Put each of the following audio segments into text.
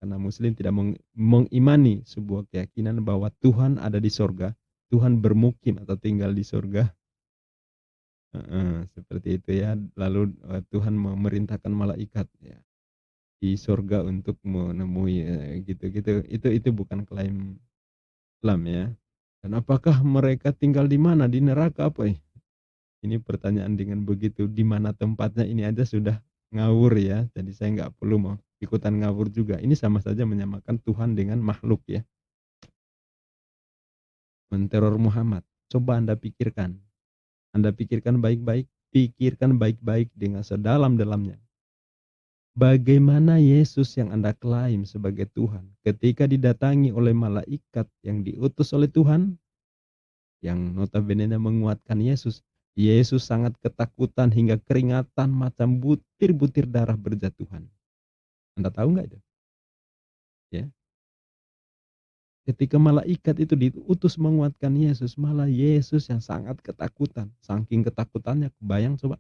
Karena Muslim tidak mengimani sebuah keyakinan bahwa Tuhan ada di sorga, Tuhan bermukim atau tinggal di sorga. Seperti itu ya. Lalu Tuhan memerintahkan malaikat ya di sorga untuk menemui gitu-gitu. Itu bukan klaim Islam ya. Dan apakah mereka tinggal di mana? Di neraka apa ya? Ini pertanyaan dengan begitu di mana tempatnya ini aja sudah ngawur ya. Jadi saya nggak perlu mau ikutan ngawur juga. Ini sama saja menyamakan Tuhan dengan makhluk ya. Menteror Muhammad. Coba Anda pikirkan. Anda pikirkan baik-baik. Pikirkan baik-baik dengan sedalam-dalamnya. Bagaimana Yesus yang Anda klaim sebagai Tuhan ketika didatangi oleh malaikat yang diutus oleh Tuhan, yang notabene menguatkan Yesus. Yesus sangat ketakutan hingga keringatan macam butir-butir darah berjatuhan. Anda tahu nggak itu? Ya. Ketika malaikat itu diutus menguatkan Yesus, malah Yesus yang sangat ketakutan. Saking ketakutannya, kebayang coba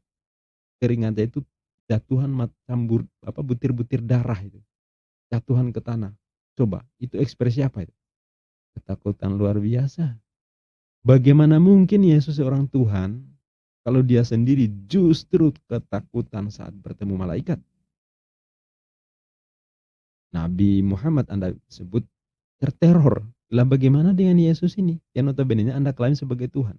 keringatnya itu jatuhan macam butir-butir darah itu. Jatuhan ke tanah. Coba, itu ekspresi apa itu? Ketakutan luar biasa. Bagaimana mungkin Yesus seorang Tuhan kalau dia sendiri justru ketakutan saat bertemu malaikat? Nabi Muhammad Anda sebut terteror. Lah bagaimana dengan Yesus ini? Yang notabene Anda klaim sebagai Tuhan.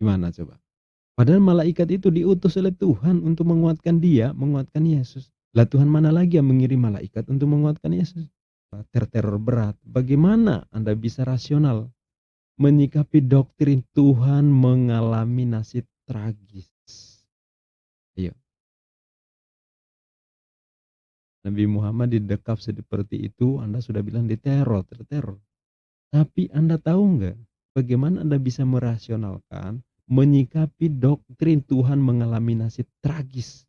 Gimana coba? Padahal malaikat itu diutus oleh Tuhan untuk menguatkan dia, menguatkan Yesus. Lah Tuhan mana lagi yang mengirim malaikat untuk menguatkan Yesus? Terteror berat. Bagaimana Anda bisa rasional menyikapi doktrin Tuhan mengalami nasib tragis? Ayo. Nabi Muhammad didekap seperti itu, Anda sudah bilang diteror, terteror. Tapi Anda tahu nggak bagaimana Anda bisa merasionalkan menyikapi doktrin Tuhan mengalami nasib tragis?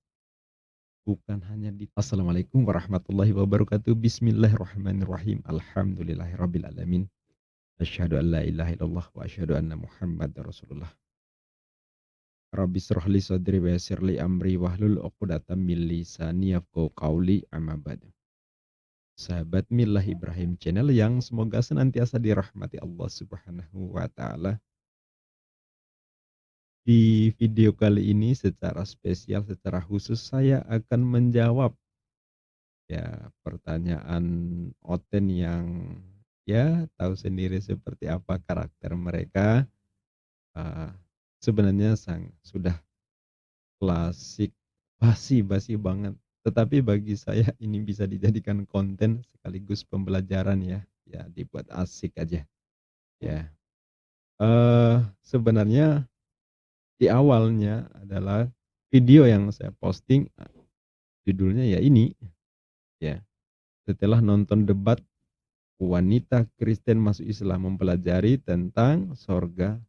Bukan hanya di Assalamualaikum warahmatullahi wabarakatuh. Bismillahirrahmanirrahim. Alhamdulillahirabbil alamin. Asyhadu an la ilaha illallah wa asyhadu anna Muhammadar Rasulullah. Rabbi shrah li sadri wa yassir li amri wahlul 'uqdatam min lisani yafqahu qawli amma ba'du. Sahabat Milah Ibrahim Channel yang semoga senantiasa dirahmati Allah Subhanahu wa taala. Di video kali ini secara spesial, secara khusus saya akan menjawab ya pertanyaan Oten yang ya tahu sendiri seperti apa karakter mereka. Uh, Sebenarnya sudah klasik, basi banget. Tetapi bagi saya ini bisa dijadikan konten sekaligus pembelajaran ya. Ya dibuat asik aja. Ya. Sebenarnya di awalnya adalah video yang saya posting judulnya ya ini ya. Setelah nonton debat wanita Kristen masuk Islam mempelajari tentang sorga,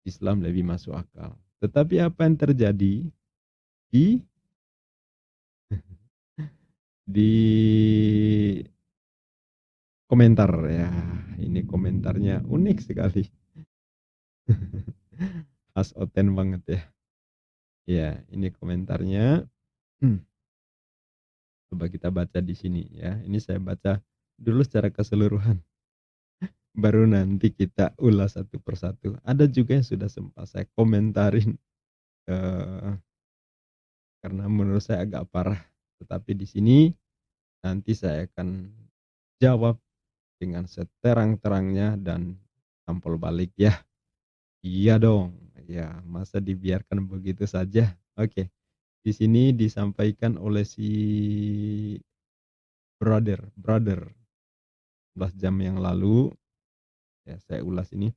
Islam lebih masuk akal. Tetapi apa yang terjadi di di komentar ya, ini komentarnya unik sekali. Khas Oten banget ya. Ya, ini komentarnya. Coba kita baca di sini ya. Ini saya baca dulu secara keseluruhan. Baru nanti kita ulas satu persatu. Ada juga yang sudah sempat saya komentarin karena menurut saya agak parah. Tetapi di sini nanti saya akan jawab dengan seterang-terangnya dan tampol balik ya. Iya dong. Ya, masa dibiarkan begitu saja. Oke. Di sini disampaikan oleh si brother 11 jam yang lalu. Ya, saya ulas ini.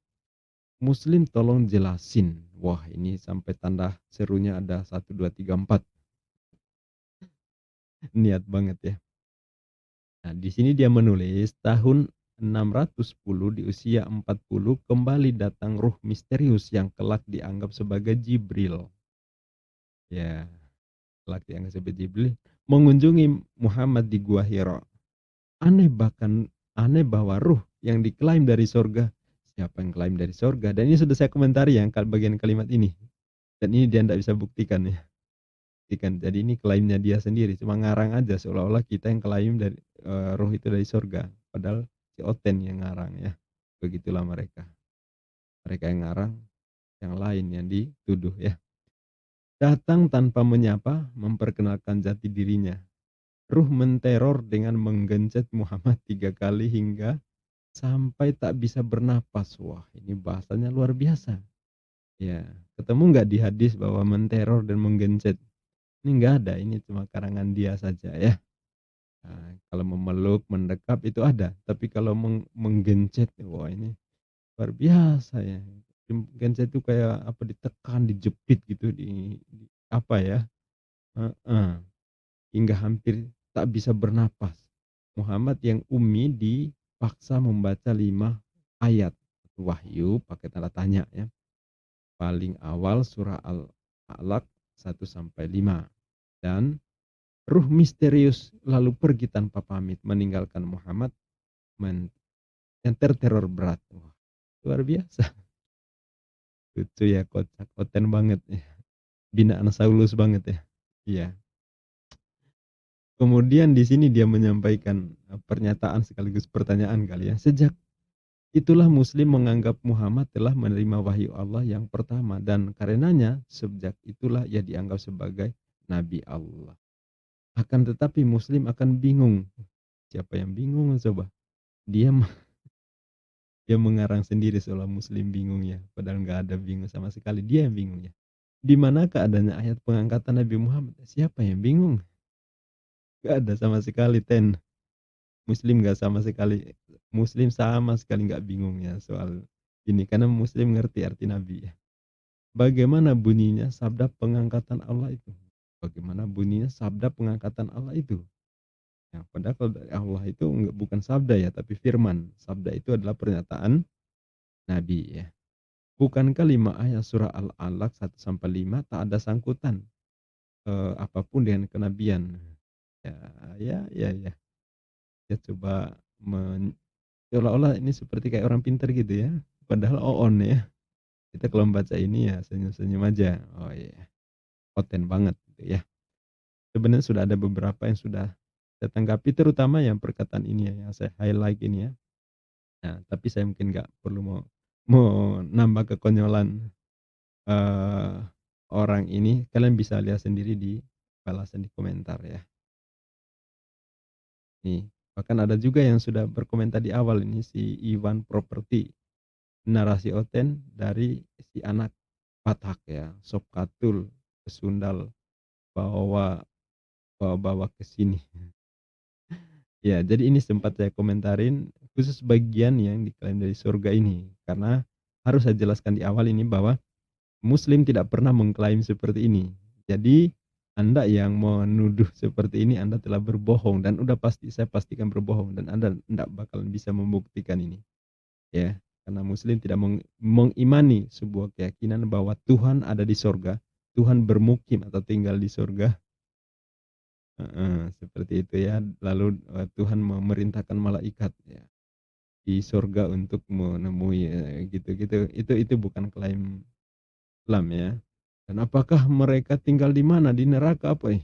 Muslim tolong jelasin. Wah, ini sampai tanda serunya ada 1 2 3 4. Niat banget ya. Nah, di sini dia menulis tahun 610 di usia 40 kembali datang ruh misterius yang kelak dianggap sebagai Jibril. Ya, kelak dianggap sebagai Jibril mengunjungi Muhammad di Gua Hira. Aneh bahwa ruh yang diklaim dari sorga. Siapa yang klaim dari sorga? Dan ini sudah saya komentari yang bagian kalimat ini. Dan ini dia tidak bisa buktikan ya. membuktikan. Jadi ini klaimnya dia sendiri, cuma ngarang aja seolah-olah kita yang klaim dari roh itu dari surga. Padahal si Oten yang ngarang ya. Begitulah mereka. Mereka yang ngarang, yang lain yang dituduh ya. Datang tanpa menyapa, memperkenalkan jati dirinya. Ruh menteror dengan menggencet Muhammad 3 kali hingga sampai tak bisa bernapas. Wah, ini bahasanya luar biasa. Ya, ketemu nggak di hadis bahwa menteror dan menggencet? Ini nggak ada, ini cuma karangan dia saja ya. Nah, kalau memeluk, mendekap itu ada, tapi kalau menggencet, wah ini luar biasa ya. Gencet itu kayak apa, ditekan, dijepit gitu di apa ya? Heeh, hingga hampir tak bisa bernapas. Muhammad yang ummi dipaksa membaca 5 ayat wahyu pakai tanda tanya ya. Paling awal surah Al-Alaq 1-5 dan ruh misterius lalu pergi tanpa pamit meninggalkan Muhammad yang terteror berat. Wah, luar biasa. Lucu ya, kocak, konten banget ya. Binaan Saulus banget ya. Iya. Kemudian di sini dia menyampaikan pernyataan sekaligus pertanyaan kali ya. Sejak itulah Muslim menganggap Muhammad telah menerima wahyu Allah yang pertama dan karenanya sejak itulah ia dianggap sebagai Nabi Allah. Akan tetapi Muslim akan bingung. Siapa yang bingung coba? Dia dia mengarang sendiri seolah Muslim bingung ya. Padahal nggak ada bingung sama sekali. Dia yang bingung ya. Di manakah adanya ayat pengangkatan Nabi Muhammad? Siapa yang bingung? Gak ada sama sekali Muslim nggak sama sekali. Muslim sama sekali nggak bingung ya soal ini karena Muslim ngerti arti Nabi ya. Bagaimana bunyinya sabda pengangkatan Allah itu? Bagaimana bunyinya sabda pengangkatan Allah itu? Ya, padahal kalau dari Allah itu bukan sabda ya, tapi firman. Sabda itu adalah pernyataan Nabi ya. Bukankah 5 ayat surah Al-Alaq 1-5 tak ada sangkutan apapun dengan kenabian? Ya, ya, ya, ya. Ya coba seolah-olah ini seperti kayak orang pintar gitu ya. Padahal on ya. Kita kalau membaca ini ya senyum-senyum aja. Oh iya, konten banget gitu ya. Sebenarnya sudah ada beberapa yang sudah saya tanggapi terutama yang perkataan ini ya yang saya highlight ini ya. Nah, tapi saya mungkin nggak perlu mau mau nambah kekonyolan eh, orang ini. Kalian bisa lihat sendiri di balasan di komentar ya. Nih, bahkan ada juga yang sudah berkomentar di awal ini si Iwan Property. Narasi Oten dari si anak Batak ya, Sop Katul ke Sundal bawa bawa ke sini. Ya, jadi ini sempat saya komentarin khusus bagian yang diklaim dari surga ini karena harus saya jelaskan di awal ini bahwa Muslim tidak pernah mengklaim seperti ini. Jadi Anda yang menuduh seperti ini Anda telah berbohong dan udah pasti saya pastikan berbohong dan Anda tidak bakalan bisa membuktikan ini. Ya, karena Muslim tidak mengimani sebuah keyakinan bahwa Tuhan ada di sorga, Tuhan bermukim atau tinggal di sorga. Seperti itu ya. Lalu Tuhan memerintahkan malaikat ya di sorga untuk menemui gitu-gitu. Itu bukan klaim Islam ya. Dan apakah mereka tinggal di mana? Di neraka apa ya?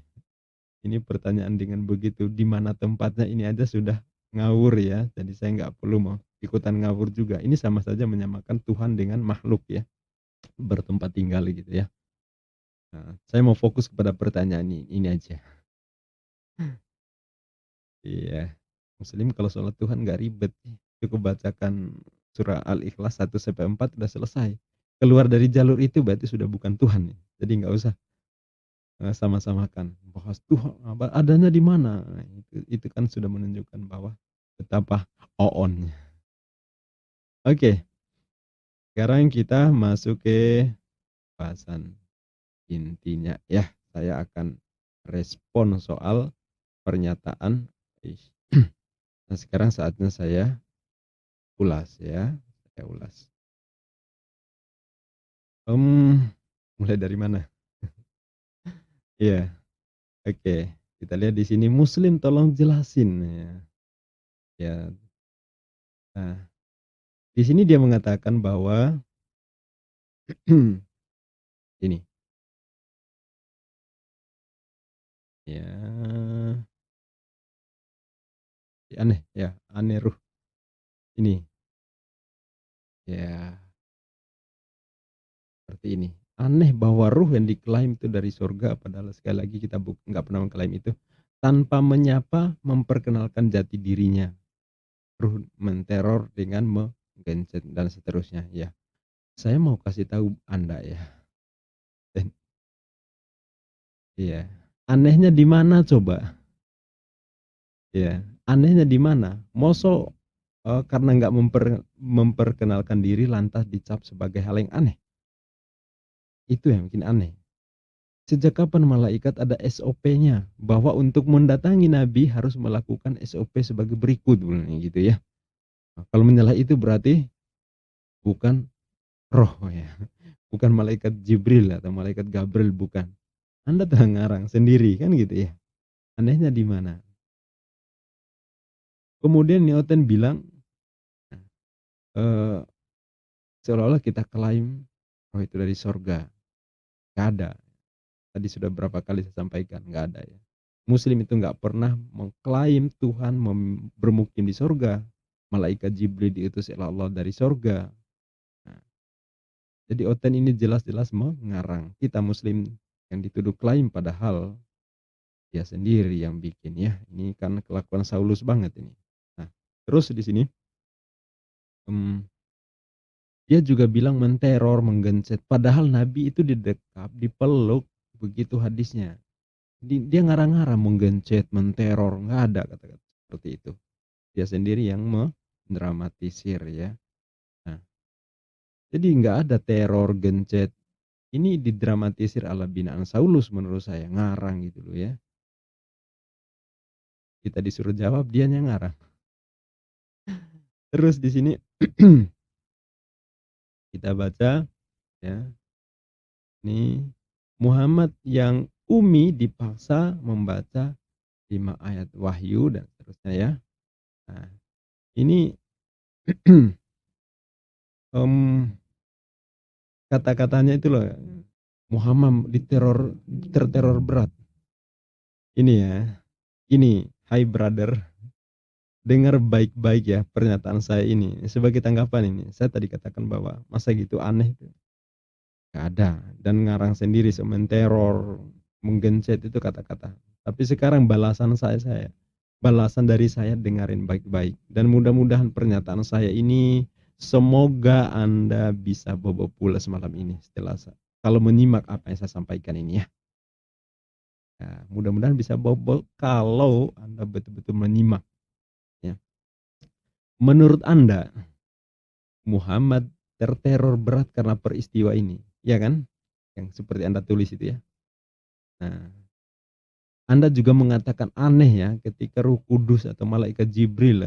Ini pertanyaan dengan begitu di mana tempatnya ini aja sudah ngawur ya. Jadi saya nggak perlu mau ikutan ngawur juga. Ini sama saja menyamakan Tuhan dengan makhluk ya, bertempat tinggal gitu ya. Nah, saya mau fokus kepada pertanyaan ini aja. Iya. Muslim kalau sholat Tuhan nggak ribet. Cukup bacakan surah Al-Ikhlas 1-4 udah selesai. Keluar dari jalur itu berarti sudah bukan Tuhan. Jadi nggak usah sama-samakan. Bahas Tuhan adanya di mana. Nah, itu kan sudah menunjukkan bahwa betapa on. Oke, sekarang kita masuk ke bahasan intinya ya. Saya akan respon soal pernyataan. Nah, sekarang saatnya saya ulas ya. Saya ulas. Mulai dari mana? Iya, oke. Kita lihat di sini Muslim tolong jelasin ya. Ya. Nah, di sini dia mengatakan bahwa ini Ya, aneh ya, aneh ruh ini. Ya, seperti ini. Aneh bahwa ruh yang diklaim itu dari surga, padahal sekali lagi kita nggak pernah mengklaim itu. Tanpa menyapa, memperkenalkan jati dirinya. Ruh menteror dengan menggencet dan seterusnya. Ya, saya mau kasih tahu Anda ya. Dan iya, anehnya di mana coba? Ya, anehnya di mana? Mosok karena nggak memperkenalkan diri lantas dicap sebagai hal yang aneh. Itu yang bikin aneh. Sejak kapan malaikat ada SOP-nya bahwa untuk mendatangi nabi harus melakukan SOP sebagai berikut gitu ya. Nah, kalau menyalah itu berarti bukan roh ya. Bukan malaikat Jibril atau malaikat Gabriel, bukan. Anda telah ngarang sendiri kan gitu ya. Anehnya di mana? Kemudian Newton bilang eh, seolah-olah kita klaim roh itu dari sorga. Gak ada. Tadi sudah berapa kali saya sampaikan, nggak ada ya. Muslim itu nggak pernah mengklaim Tuhan bermukim di sorga. Malaikat Jibril diutus oleh Allah dari sorga. Nah, jadi Oten ini jelas-jelas mengarang. Kita Muslim yang dituduh klaim padahal dia sendiri yang bikin ya. Ini kan kelakuan Saulus banget ini. Nah, terus di sini em, dia juga bilang menteror, menggencet. Padahal Nabi itu didekap, dipeluk, begitu hadisnya. Dia ngarang-ngarang menggencet, menteror, nggak ada kata-kata seperti itu. Dia sendiri yang mendramatisir ya. Nah, jadi nggak ada teror, gencet. Ini didramatisir ala binaan Saulus menurut saya, ngarang gitu loh ya. Kita disuruh jawab, dia yang ngarang. Terus di sini kita baca ya. Ini Muhammad yang umi dipaksa membaca 5 ayat wahyu dan seterusnya ya. Nah, ini kata-katanya itu loh, Muhammad terteror berat. Ini ya, ini, hai brother, dengar baik-baik ya pernyataan saya ini. Sebagai tanggapan ini, saya tadi katakan bahwa masa gitu aneh itu. Gak ada. Dan ngarang sendiri teror, menggencet itu kata-kata. Tapi sekarang balasan dari saya dengarin baik-baik. Dan mudah-mudahan pernyataan saya ini semoga Anda bisa bobo pulas malam ini setelah kalau menyimak apa yang saya sampaikan ini ya. Nah, mudah-mudahan bisa bobo kalau Anda betul-betul menyimak ya. Menurut Anda Muhammad terteror berat karena peristiwa ini, ya kan? Yang seperti Anda tulis itu ya. Nah, Anda juga mengatakan aneh ya ketika Ruh Kudus atau malaikat Jibril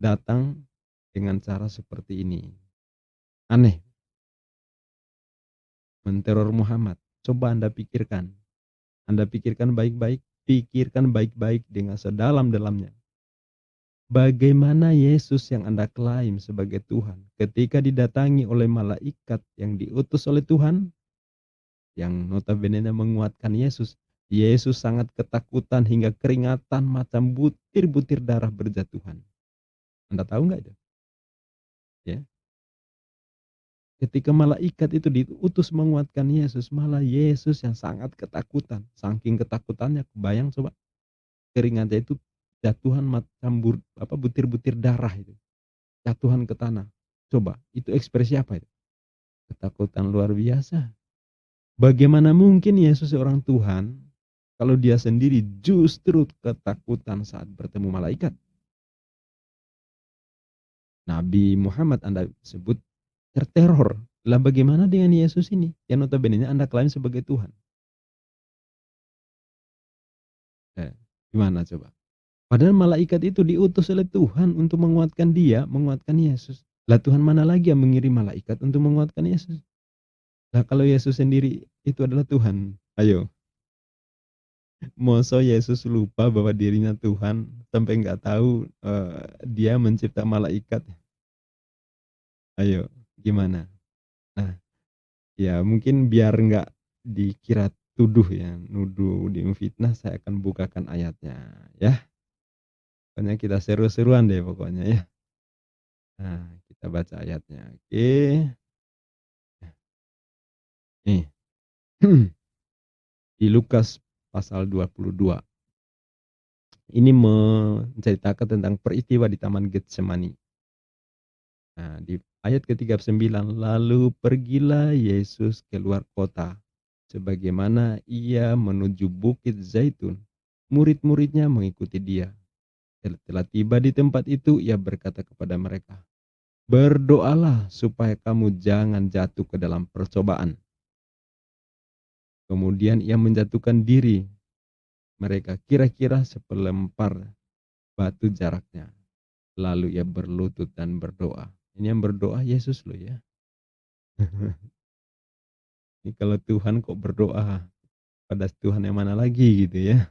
datang dengan cara seperti ini. Aneh, menteror Muhammad. Coba Anda pikirkan. Anda pikirkan baik-baik, pikirkan baik-baik dengan sedalam-dalamnya. Bagaimana Yesus yang Anda klaim sebagai Tuhan ketika didatangi oleh malaikat yang diutus oleh Tuhan, yang notabene menguatkan Yesus. Yesus sangat ketakutan hingga keringatan macam butir-butir darah berjatuhan. Anda tahu nggak itu? Ya. Ketika malaikat itu diutus menguatkan Yesus, malah Yesus yang sangat ketakutan. Saking ketakutannya, kebayang coba keringatnya itu jatuhan macam butir-butir darah itu. Jatuhan ke tanah. Coba, itu ekspresi apa itu? Ketakutan luar biasa. Bagaimana mungkin Yesus seorang Tuhan kalau dia sendiri justru ketakutan saat bertemu malaikat? Nabi Muhammad Anda sebut terteror. Lah bagaimana dengan Yesus ini? Yang notabene Anda klaim sebagai Tuhan. Gimana coba? Padahal malaikat itu diutus oleh Tuhan untuk menguatkan dia, menguatkan Yesus. Lah Tuhan mana lagi yang mengirim malaikat untuk menguatkan Yesus? Lah kalau Yesus sendiri itu adalah Tuhan. Ayo, masa Yesus lupa bahwa dirinya Tuhan sampai nggak tahu dia mencipta malaikat? Ayo, gimana? Nah, ya mungkin biar nggak dikira tuduh ya, nuduh, dia memfitnah, saya akan bukakan ayatnya, ya. Pokoknya kita seru-seruan deh pokoknya ya. Nah, kita baca ayatnya, oke. Nih, di Lukas pasal 22. Ini menceritakan tentang peristiwa di Taman Getsemani. Nah, di ayat ke-39, lalu pergilah Yesus keluar kota, sebagaimana ia menuju Bukit Zaitun. Murid-muridnya mengikuti dia. Setelah tiba di tempat itu, ia berkata kepada mereka, berdoalah supaya kamu jangan jatuh ke dalam percobaan. Kemudian ia menjatuhkan diri mereka kira-kira sepelempar batu jaraknya. Lalu ia berlutut dan berdoa. Ini yang berdoa Yesus loh ya. Ini kalau Tuhan kok berdoa pada Tuhan yang mana lagi gitu ya.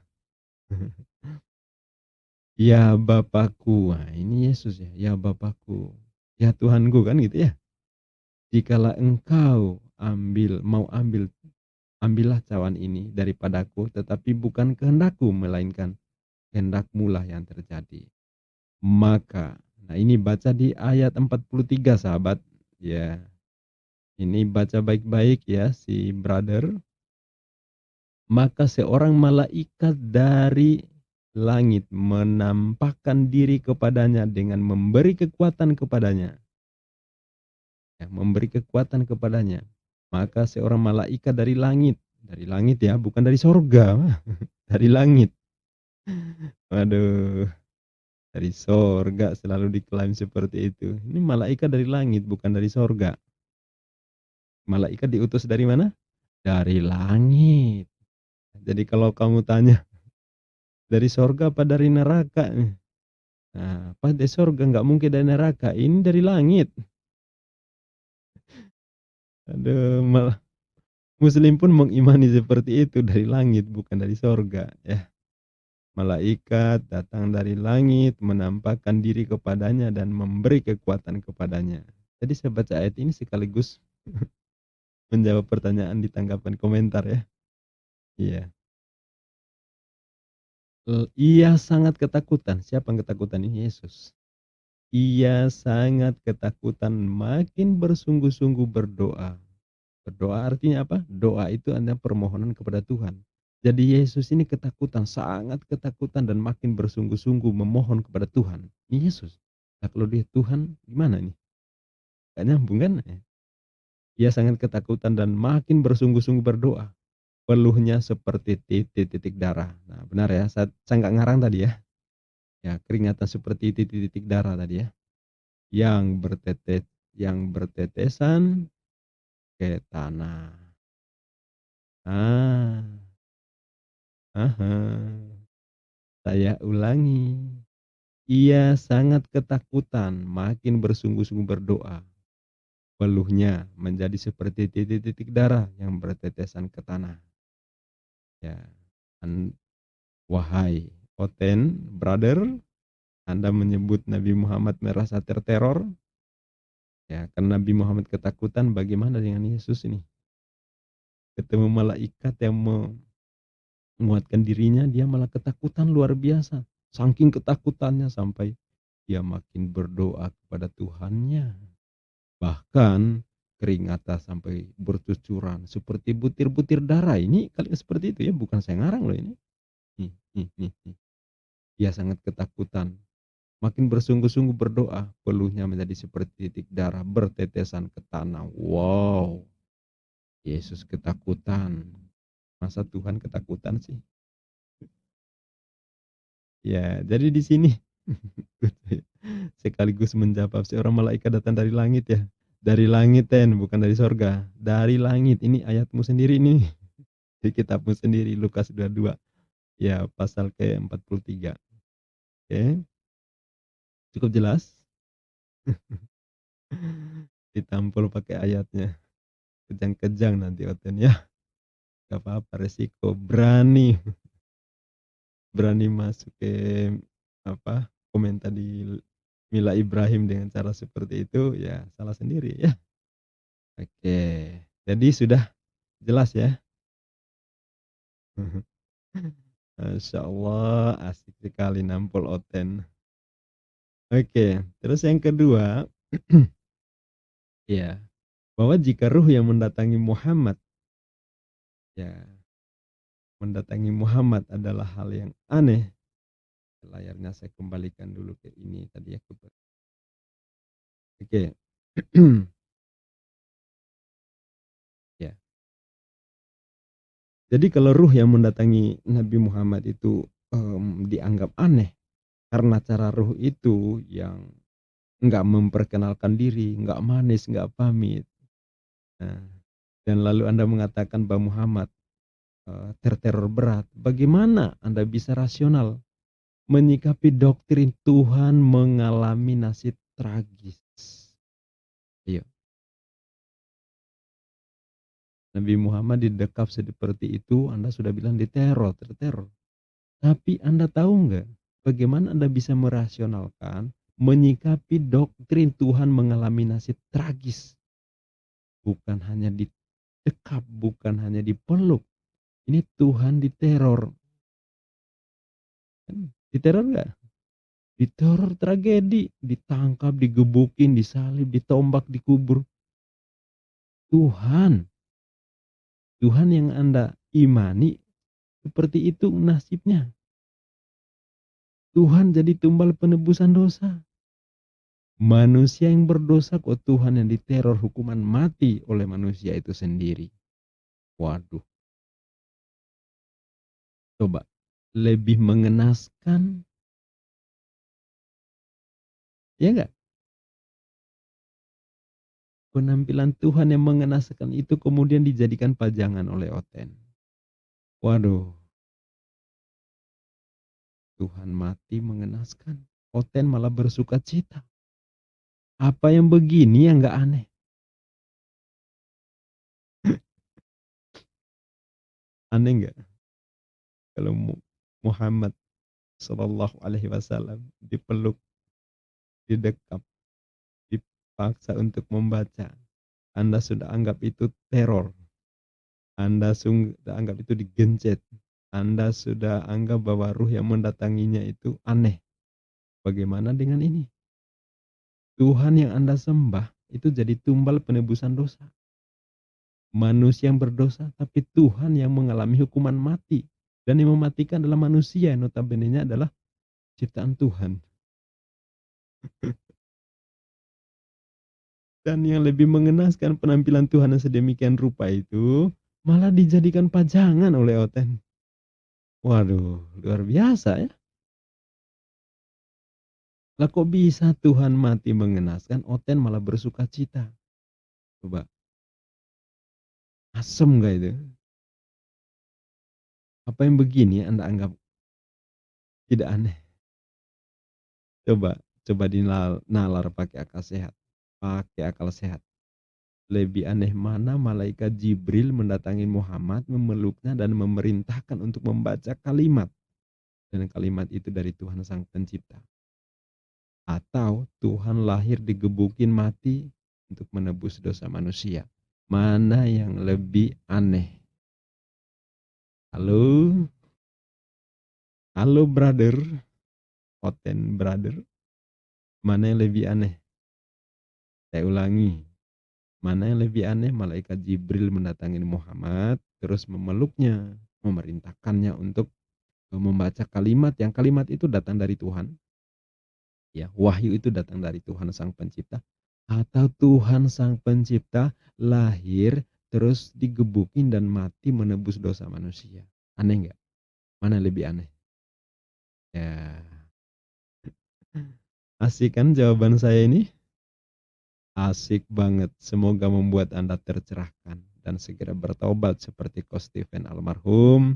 Ya Bapakku, nah, ini Yesus ya. Ya Bapakku, ya Tuhanku kan gitu ya. Jikalau engkau ambillah cawan ini daripadaku, tetapi bukan kehendakku melainkan kehendakmu lah yang terjadi. Maka, nah ini baca di ayat 43 sahabat. Ya, ini baca baik-baik ya si brother. Maka seorang malaikat dari langit menampakkan diri kepadanya dengan memberi kekuatan kepadanya. Ya, memberi kekuatan kepadanya. Maka seorang malaikat dari langit ya, bukan dari sorga, dari langit. Waduh, dari sorga selalu diklaim seperti itu. Ini malaikat dari langit, bukan dari sorga. Malaikat diutus dari mana? Dari langit. Jadi kalau kamu tanya, dari sorga apa dari neraka? Nah, pas dari sorga nggak mungkin dari neraka. Ini dari langit. Aduh, malah Muslim pun mengimani seperti itu dari langit, bukan dari sorga. Ya, malaikat datang dari langit, menampakkan diri kepadanya dan memberi kekuatan kepadanya. Jadi saya baca ayat ini sekaligus menjawab pertanyaan di tanggapan komentar ya. Iya. Ia sangat ketakutan. Siapa yang ketakutan ini? Yesus. Ia sangat ketakutan, makin bersungguh-sungguh berdoa. Berdoa artinya apa? Doa itu adalah permohonan kepada Tuhan. Jadi Yesus ini ketakutan, sangat ketakutan dan makin bersungguh-sungguh memohon kepada Tuhan. Ini Yesus. Nah, kalau dia Tuhan, gimana nih? Gak nyambung kan? Ia sangat ketakutan dan makin bersungguh-sungguh berdoa. Peluhnya seperti titik-titik darah. Nah, benar ya. Saya nggak ngarang tadi ya. Ya, keringatan seperti titik-titik darah tadi ya. Yang bertetesan ke tanah. Ah, aha. Saya ulangi. Ia sangat ketakutan, makin bersungguh-sungguh berdoa. Peluhnya menjadi seperti titik-titik darah yang bertetesan ke tanah. Ya, wahai Oten, brother, Anda menyebut Nabi Muhammad merasa terteror. Ya, karena Nabi Muhammad ketakutan, bagaimana dengan Yesus ini? Ketemu malaikat yang menguatkan dirinya, dia malah ketakutan luar biasa. Saking ketakutannya sampai dia makin berdoa kepada Tuhannya. Bahkan keringatan sampai bercucuran seperti butir-butir darah. Ini kali seperti itu ya, bukan saya ngarang loh ini. Nih. Dia sangat ketakutan. Makin bersungguh-sungguh berdoa, peluhnya menjadi seperti titik darah bertetesan ke tanah. Wow, Yesus ketakutan. Masa Tuhan ketakutan sih? Ya, jadi di sini sekaligus menjawab seorang malaikat datang dari langit ya. Dari langit bukan dari sorga. Dari langit, ini ayatmu sendiri nih. Di kitabmu sendiri, Lukas 22. Ya, pasal ke-43. Oke, cukup jelas? Ditampol pakai ayatnya. Kejang-kejang nanti Oten ya. Gak apa-apa, resiko. Berani masuk ke komentar di Mila Ibrahim dengan cara seperti itu, ya salah sendiri ya. Oke, jadi sudah jelas ya. Masya Allah, asik sekali nampol Oten. Oke, terus yang kedua, ya, bahwa jika ruh yang mendatangi Muhammad, ya, mendatangi Muhammad adalah hal yang aneh. Layarnya saya kembalikan dulu ke ini tadi ya. Oke. Ya. Jadi kalau ruh yang mendatangi Nabi Muhammad itu dianggap aneh karena cara ruh itu yang nggak memperkenalkan diri, nggak manis, nggak pamit. Nah, dan lalu Anda mengatakan bahwa Muhammad terteror berat. Bagaimana Anda bisa rasional menyikapi doktrin Tuhan mengalami nasib tragis? Ayo, Nabi Muhammad didekap seperti itu, Anda sudah bilang diteror, terteror. Tapi Anda tahu nggak, bagaimana Anda bisa merasionalkan menyikapi doktrin Tuhan mengalami nasib tragis? Bukan hanya didekap, bukan hanya dipeluk. Ini Tuhan diteror. Diteror nggak? Diteror tragedi, ditangkap, digebukin, disalib, ditombak, dikubur. Tuhan, Tuhan yang Anda imani seperti itu nasibnya. Tuhan jadi tumbal penebusan dosa. Manusia yang berdosa kok Tuhan yang diteror hukuman mati oleh manusia itu sendiri. Waduh, coba lebih mengenaskan, ya enggak? Penampilan Tuhan yang mengenaskan itu kemudian dijadikan pajangan oleh Oten. Waduh, Tuhan mati mengenaskan. Oten malah bersuka cita. Apa yang begini yang enggak aneh? Aneh enggak? Kalau Muhammad Sallallahu Alaihi Wasallam dipeluk, didekap, dipaksa untuk membaca. Anda sudah anggap itu teror. Anda sudah anggap itu digencet. Anda sudah anggap bahwa ruh yang mendatanginya itu aneh. Bagaimana dengan ini? Tuhan yang Anda sembah itu jadi tumbal penebusan dosa. Manusia yang berdosa, tapi Tuhan yang mengalami hukuman mati. Dan yang mematikan adalah manusia, notabene-nya adalah ciptaan Tuhan. Dan yang lebih mengenaskan, penampilan Tuhan yang sedemikian rupa itu malah dijadikan pajangan oleh Oten. Waduh, luar biasa ya. Lah kok bisa Tuhan mati mengenaskan, Oten malah bersuka cita? Coba, asem gak itu? Apa yang begini Anda anggap tidak aneh? Coba, coba dinalar pakai akal sehat. Pakai akal sehat. Lebih aneh mana malaikat Jibril mendatangi Muhammad, memeluknya dan memerintahkan untuk membaca kalimat. Dan kalimat itu dari Tuhan Sang Pencipta. Atau Tuhan lahir digebukin mati untuk menebus dosa manusia. Mana yang lebih aneh? Halo? Halo brother? Oten brother? Mana yang lebih aneh? Saya ulangi. Mana yang lebih aneh? Malaikat Jibril mendatangi Muhammad, terus memeluknya, memerintahkannya untuk membaca kalimat, yang kalimat itu datang dari Tuhan. Ya, wahyu itu datang dari Tuhan Sang Pencipta. Atau Tuhan Sang Pencipta lahir terus digebukin dan mati menebus dosa manusia. Aneh nggak? Mana yang lebih aneh? Ya, asik kan jawaban saya ini? Asik banget. Semoga membuat Anda tercerahkan dan segera bertobat seperti Ko Stephen almarhum,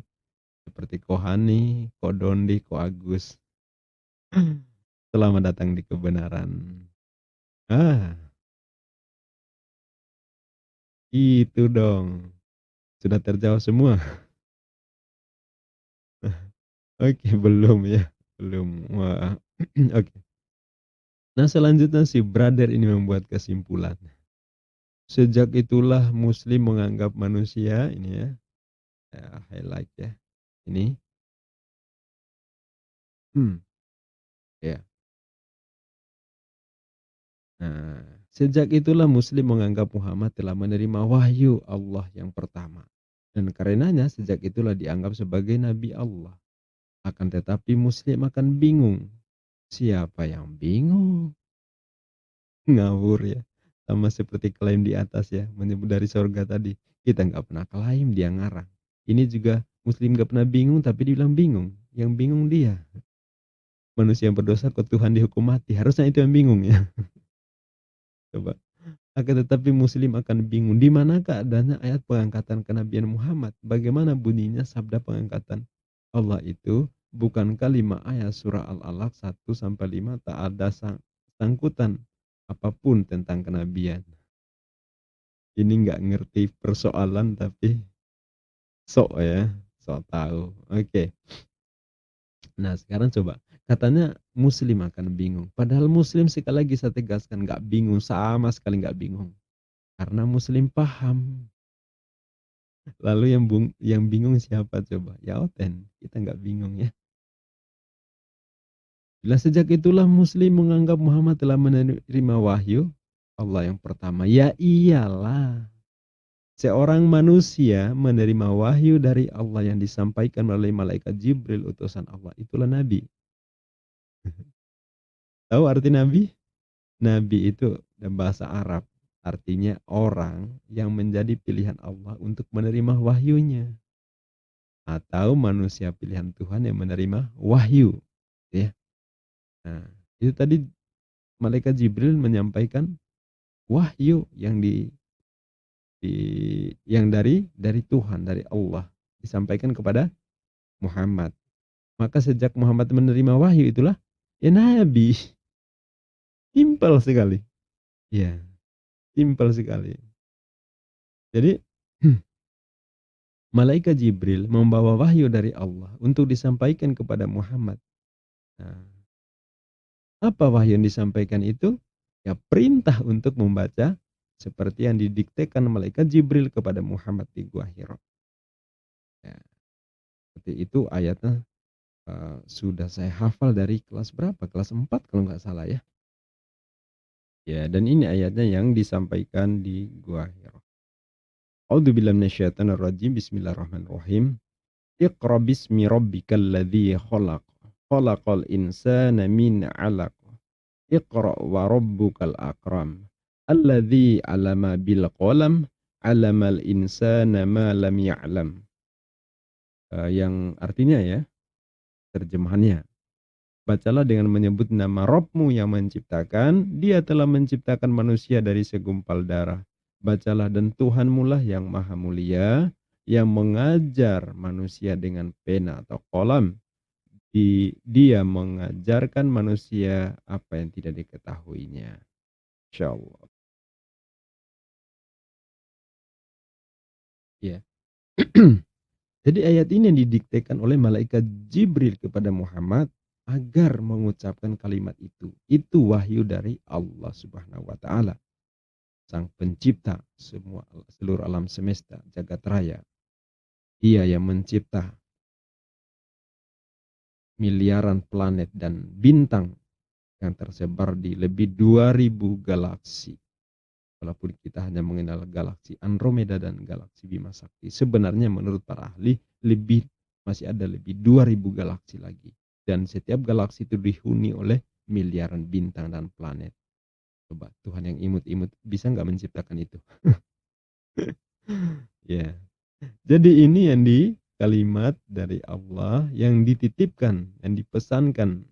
seperti Ko Hani, Ko Dondi, Ko Agus. Selamat datang di kebenaran. Ah, itu dong. Sudah terjawab semua. Oke, belum ya. Belum. Wah. Oke. Nah, selanjutnya si brother ini membuat kesimpulan. Sejak itulah Muslim menganggap manusia ini ya, highlight ya. Ini, hmm, ya. Nah, sejak itulah Muslim menganggap Muhammad telah menerima wahyu Allah yang pertama. Dan karenanya sejak itulah dianggap sebagai Nabi Allah. Akan tetapi Muslim akan bingung. Siapa yang bingung? Ngawur ya. Sama seperti klaim di atas ya. Menyebut dari surga tadi. Kita nggak pernah klaim, dia ngarang. Ini juga Muslim nggak pernah bingung tapi dibilang bingung. Yang bingung dia. Manusia yang berdosa kok Tuhan dihukum mati. Harusnya itu yang bingung ya. Coba. Akan tetapi Muslim akan bingung. Di manakah adanya ayat pengangkatan kenabian Muhammad? Bagaimana bunyinya sabda pengangkatan Allah itu? Bukankah 5 ayat surah Al-Alaq 1-5 tak ada sangkutan apapun tentang kenabian. Ini nggak ngerti persoalan tapi sok ya, sok tahu. Oke. Nah sekarang coba, katanya Muslim akan bingung. Padahal Muslim sekali lagi saya tegaskan nggak bingung, sama sekali nggak bingung. Karena Muslim paham. Lalu yang bingung siapa coba? Ya Oten, kita nggak bingung ya. Bila sejak itulah Muslim menganggap Muhammad telah menerima wahyu Allah yang pertama. Ya iyalah. Seorang manusia menerima wahyu dari Allah yang disampaikan melalui malaikat Jibril utusan Allah. Itulah Nabi. Tahu arti Nabi? Nabi itu dalam bahasa Arab. Artinya orang yang menjadi pilihan Allah untuk menerima wahyunya. Atau manusia pilihan Tuhan yang menerima wahyu. Ya. Nah, itu tadi malaikat Jibril menyampaikan wahyu yang dari Tuhan, dari Allah disampaikan kepada Muhammad. Maka sejak Muhammad menerima wahyu itulah ya nabi. Simpel sekali. Ya, simpel sekali. Jadi malaikat Jibril membawa wahyu dari Allah untuk disampaikan kepada Muhammad. Nah, apa wahyu yang disampaikan itu? Ya perintah untuk membaca seperti yang didiktekan malaikat Jibril kepada Muhammad di Gua Hira. Ya, seperti itu ayatnya. Sudah saya hafal dari kelas berapa? Kelas 4 kalau nggak salah ya. Ya, dan ini ayatnya yang disampaikan di Gua Hira. A'udzubillahi minasyaitonir rajim. Bismillahirrahmanirrahim. Iqra bismi rabbikal ladzi khalaq. Khalaqal insana min 'alaq. Iqra wa rabbukal akram. Alladzi 'allama bil qalam. 'Allamal insana ma lam ya'lam. Yang artinya ya, terjemahannya. Bacalah dengan menyebut nama Rabbmu yang menciptakan. Dia telah menciptakan manusia dari segumpal darah. Bacalah dan Tuhanmu lah yang maha mulia, yang mengajar manusia dengan pena atau kolam. Dia mengajarkan manusia apa yang tidak diketahuinya. Insyaallah. Ya. Jadi ayat ini yang didiktekan oleh malaikat Jibril kepada Muhammad agar mengucapkan kalimat itu. Itu wahyu dari Allah Subhanahu wa taala, Sang Pencipta seluruh alam semesta, jagat raya. Dia yang mencipta miliaran planet dan bintang yang tersebar di lebih 2000 galaksi. Walaupun kita hanya mengenal galaksi Andromeda dan galaksi Bima Sakti, sebenarnya menurut para ahli masih ada lebih 2000 galaksi lagi. Dan setiap galaksi itu dihuni oleh miliaran bintang dan planet. Coba Tuhan yang imut-imut bisa nggak menciptakan itu? Ya. Jadi ini yang kalimat dari Allah yang dititipkan, yang dipesankan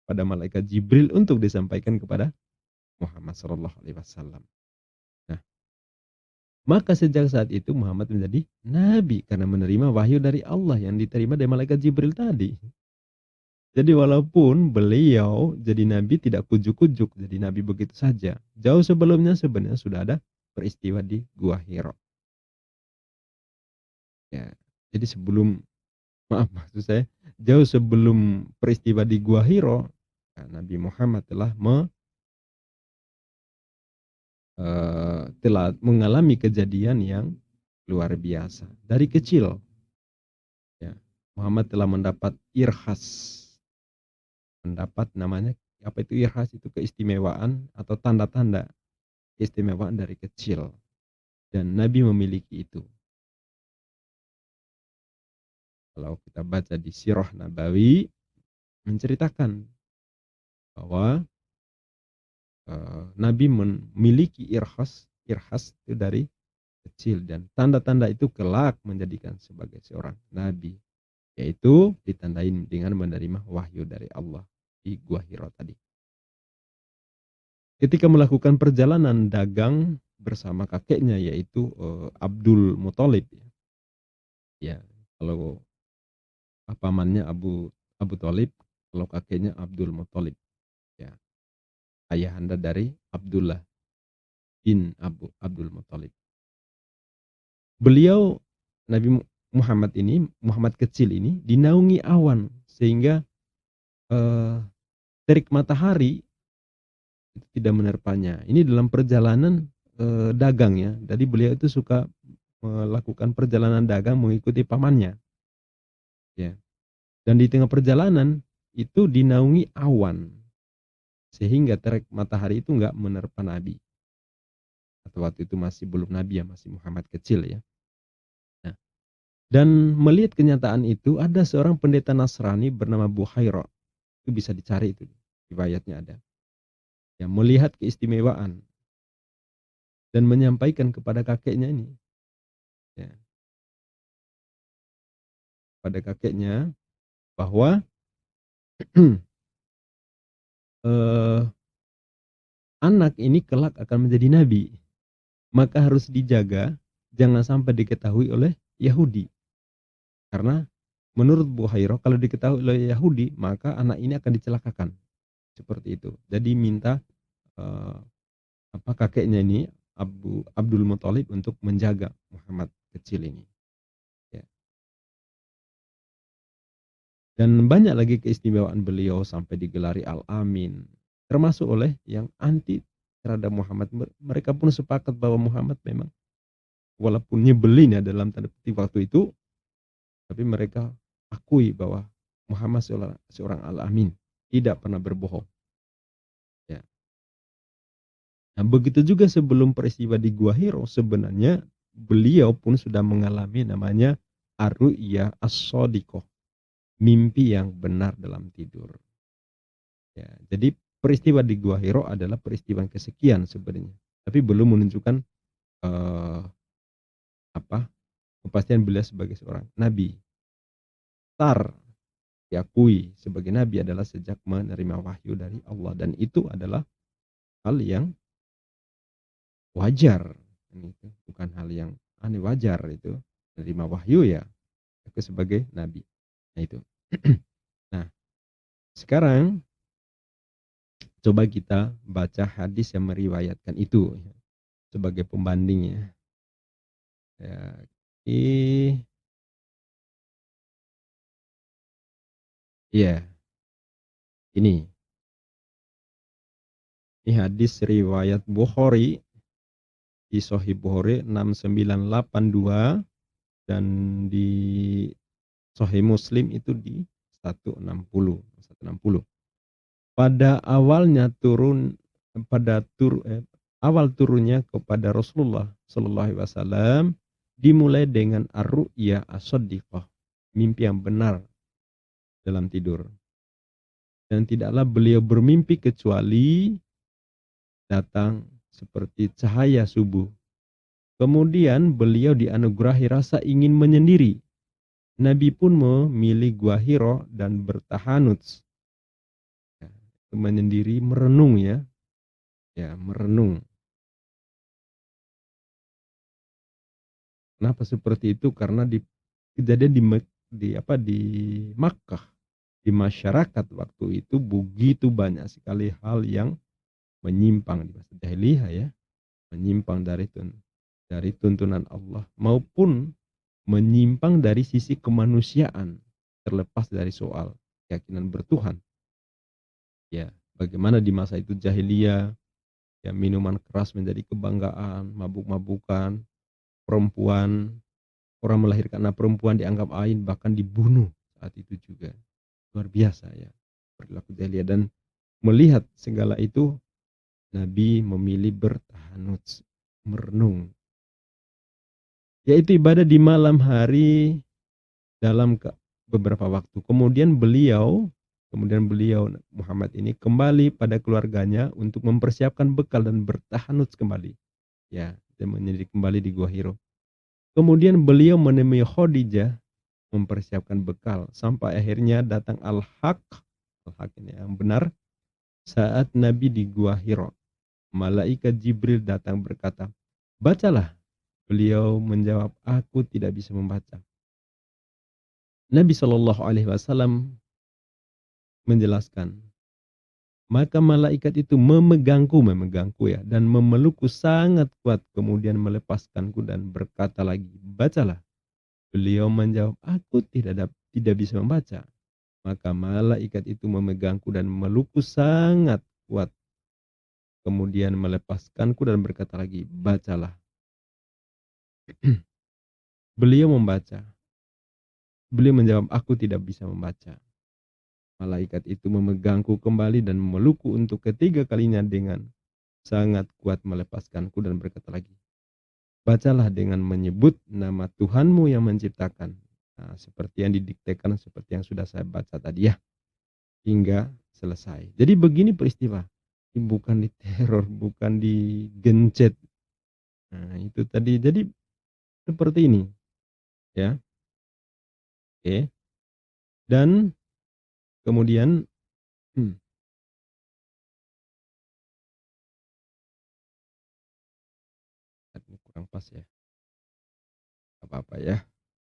pada malaikat Jibril untuk disampaikan kepada Muhammad Shallallahu Alaihi Wasallam. Nah, maka sejak saat itu Muhammad menjadi nabi karena menerima wahyu dari Allah yang diterima dari malaikat Jibril tadi. Jadi walaupun beliau jadi nabi tidak kujuk-kujuk, jadi nabi begitu saja. Jauh sebelumnya sebenarnya sudah ada peristiwa di Gua Hira. Ya, jadi maksud saya jauh sebelum peristiwa di Gua Hira, Nabi Muhammad telah mengalami kejadian yang luar biasa dari kecil. Ya. Muhammad telah mendapat irhas, mendapat namanya apa itu irhas, itu keistimewaan atau tanda-tanda keistimewaan dari kecil, dan Nabi memiliki itu. Kalau kita baca di Sirah Nabawi menceritakan bahwa Nabi memiliki irhas itu dari kecil, dan tanda-tanda itu kelak menjadikan sebagai seorang nabi, yaitu ditandai dengan menerima wahyu dari Allah di Gua Hira tadi. Ketika melakukan perjalanan dagang bersama kakeknya, yaitu Abdul Muthalib, ya, kalau pamannya Abu Abu Thalib, kalau kakeknya Abdul Muthalib, ya, ayahanda dari Abdullah bin Abdul Muthalib. Beliau Nabi Muhammad ini, Muhammad kecil ini dinaungi awan sehingga eh, terik matahari itu tidak menerpanya. Ini dalam perjalanan dagang ya. Jadi beliau itu suka melakukan perjalanan dagang mengikuti pamannya. Ya. Dan di tengah perjalanan itu dinaungi awan sehingga terik matahari itu nggak menerpa Nabi. Atau waktu itu masih belum Nabi ya, masih Muhammad kecil ya. Nah, dan melihat kenyataan itu ada seorang pendeta Nasrani bernama Buhaira. Itu bisa dicari itu, riwayatnya ada. Ya, melihat keistimewaan dan menyampaikan kepada kakeknya ini, ya, pada kakeknya bahwa eh, anak ini kelak akan menjadi nabi, maka harus dijaga jangan sampai diketahui oleh Yahudi, karena menurut Buhairah kalau diketahui oleh Yahudi maka anak ini akan dicelakakan, seperti itu. Jadi minta eh, kakeknya ini Abdul Muthalib untuk menjaga Muhammad kecil ini, ya. Dan banyak lagi keistimewaan beliau sampai digelari Al-Amin, termasuk oleh yang anti terhadap Muhammad. Mereka pun sepakat bahwa Muhammad memang walaupun nyebelin ya dalam tanda petik waktu itu, tapi mereka akui bahwa Muhammad seorang Al-Amin, tidak pernah berbohong. Ya. Nah, begitu juga sebelum peristiwa di Gua Hiro, sebenarnya beliau pun sudah mengalami namanya ar-ru'ya as-shadiqah, mimpi yang benar dalam tidur. Ya, jadi peristiwa di Gua Hiro adalah peristiwa yang kesekian sebenarnya, tapi belum menunjukkan eh, apa kepastian beliau sebagai seorang nabi. Tar diakui sebagai nabi adalah sejak menerima wahyu dari Allah, dan itu adalah hal yang wajar. Itu bukan hal yang aneh, wajar itu menerima wahyu ya aku sebagai nabi. Nah itu. Nah, sekarang coba kita baca hadis yang meriwayatkan itu ya, sebagai pembandingnya. Ya, iya, ini. Ini hadis riwayat Bukhari di Sahih Bukhari 6982, dan di Sahih Muslim itu di 160. 160. Pada awalnya awal turunnya kepada Rasulullah Shallallahu Alaihi Wasallam dimulai dengan ar-ru'ya as-shadiqah, mimpi yang benar dalam tidur. Dan tidaklah beliau bermimpi kecuali datang seperti cahaya subuh. Kemudian beliau dianugerahi rasa ingin menyendiri. Nabi pun memilih Gua Hiro dan bertahanut, ya, menyendiri, merenung ya, merenung. Kenapa seperti itu? Karena di kejadian di Makkah, di masyarakat waktu itu begitu banyak sekali hal yang menyimpang di masa jahiliyah ya, menyimpang dari tuntunan Allah maupun menyimpang dari sisi kemanusiaan, terlepas dari soal keyakinan bertuhan. Ya, bagaimana di masa itu jahiliyah, ya, minuman keras menjadi kebanggaan, mabuk-mabukan, perempuan, orang melahirkan anak perempuan dianggap aib bahkan dibunuh saat itu juga. Luar biasa ya perilaku jahiliyah, dan melihat segala itu Nabi memilih bertahanut, merenung, yaitu ibadah di malam hari dalam beberapa waktu. Kemudian beliau Muhammad ini kembali pada keluarganya untuk mempersiapkan bekal dan bertahanut kembali. Ya, dan menjadi kembali di Gua Hiro. Kemudian beliau menemui Khadijah mempersiapkan bekal sampai akhirnya datang Al-Haq, Al-Haq ini yang benar, saat Nabi di Gua Hiro. Malaikat Jibril datang berkata, "Bacalah." Beliau menjawab, "Aku tidak bisa membaca." Nabi Shallallahu Alaihi Wasallam menjelaskan, maka malaikat itu memegangku ya, dan memelukku sangat kuat, kemudian melepaskanku dan berkata lagi, "Bacalah." Beliau menjawab, "Aku tidak bisa membaca." Maka malaikat itu memegangku dan memelukku sangat kuat, kemudian melepaskanku dan berkata lagi, "Bacalah." Beliau membaca. Beliau menjawab, "Aku tidak bisa membaca." Malaikat itu memegangku kembali dan memelukku untuk ketiga kalinya dengan sangat kuat, melepaskanku dan berkata lagi, "Bacalah dengan menyebut nama Tuhanmu yang menciptakan." Nah, seperti yang didiktekan, seperti yang sudah saya baca tadi ya, hingga selesai. Jadi begini peristiwa. Bukan diteror, bukan digencet. Nah, itu tadi. Jadi seperti ini, ya. Oke. Dan kemudian hmm, ini kurang pas ya. Apa-apa ya.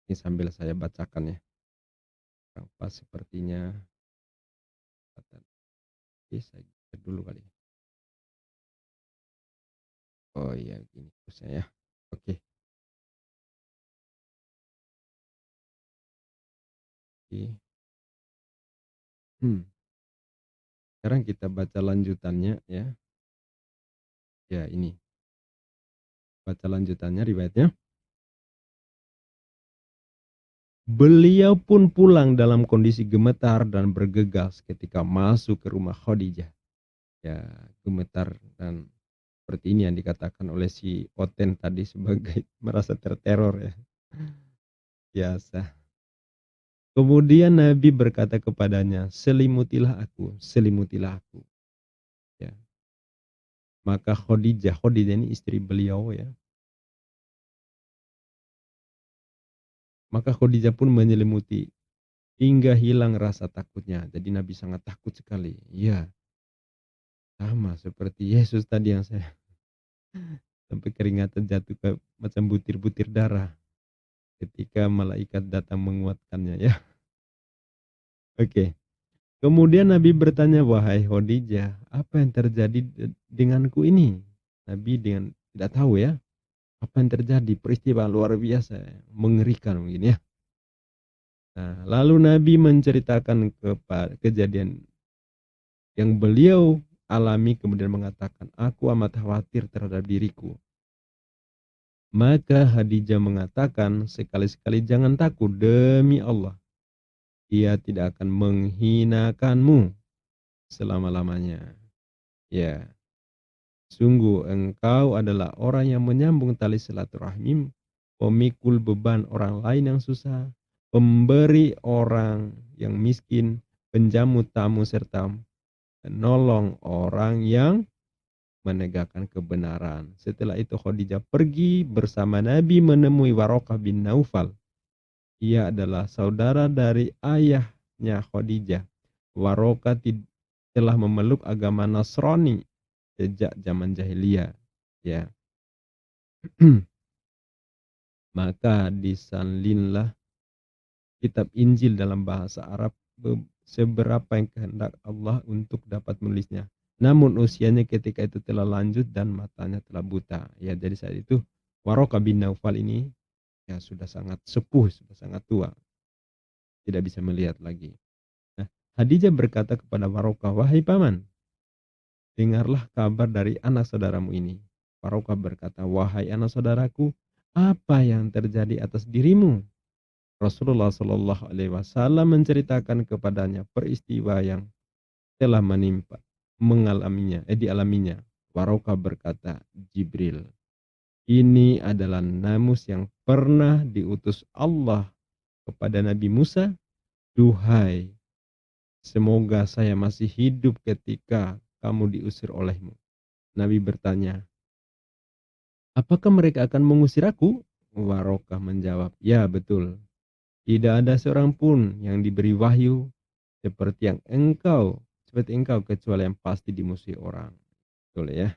Ini sambil saya bacakan ya. Kurang pas sepertinya. Oke, saya geser dulu kali. Oh iya, gini terusnya ya. Oke. Oke. Hmm. Sekarang kita baca lanjutannya ya. Ya, ini. Baca lanjutannya riwayatnya. Beliau pun pulang dalam kondisi gemetar dan bergegas ketika masuk ke rumah Khadijah. Ya, gemetar dan seperti ini yang dikatakan oleh si Oten tadi sebagai merasa terteror ya. Biasa. Kemudian Nabi berkata kepadanya, "Selimutilah aku, selimutilah aku." Ya. Maka Khadijah ini istri beliau ya. Maka Khadijah pun menyelimuti hingga hilang rasa takutnya. Jadi Nabi sangat takut sekali. Ya, sama seperti Yesus tadi yang saya sampai keringatan jatuh ke macam butir-butir darah ketika malaikat datang menguatkannya ya. Oke. Kemudian Nabi bertanya, "Wahai Khadijah, apa yang terjadi denganku ini?" Nabi dengan tidak tahu ya apa yang terjadi, peristiwa luar biasa, mengerikan mungkin ya. Nah, lalu Nabi menceritakan kejadian yang beliau alami, kemudian mengatakan, "Aku amat khawatir terhadap diriku." Maka Khadijah mengatakan, "Sekali-sekali jangan takut, demi Allah. Ia tidak akan menghinakanmu selama-lamanya. Ya, sungguh engkau adalah orang yang menyambung tali silaturahim, pemikul beban orang lain yang susah, pemberi orang yang miskin, penjamu tamu, serta menolong orang yang menegakkan kebenaran." Setelah itu Khadijah pergi bersama Nabi menemui Waraqah bin Naufal. Ia adalah saudara dari ayahnya Khadijah. Waraqah telah memeluk agama Nasrani sejak zaman jahiliyah. Ya. Maka disalinlah kitab Injil dalam bahasa Arab seberapa yang kehendak Allah untuk dapat menulisnya. Namun usianya ketika itu telah lanjut dan matanya telah buta. Ya, jadi saat itu Waraqah bin Naufal ini ya sudah sangat sepuh, sudah sangat tua, tidak bisa melihat lagi. Nah, Khadijah berkata kepada Waraqah, "Wahai paman, dengarlah kabar dari anak saudaramu ini." Waraqah berkata, "Wahai anak saudaraku, apa yang terjadi atas dirimu?" Rasulullah Shallallahu Alaihi Wasallam menceritakan kepadanya peristiwa yang telah dialaminya. Warokah berkata, Jibril, ini adalah namus yang pernah diutus Allah kepada Nabi Musa. Duhai, semoga saya masih hidup ketika kamu diusir olehmu. Nabi bertanya, apakah mereka akan mengusir aku? Warokah menjawab, ya betul. Tidak ada seorang pun yang diberi wahyu seperti engkau kecuali yang pasti dimusuhi orang. Betul ya.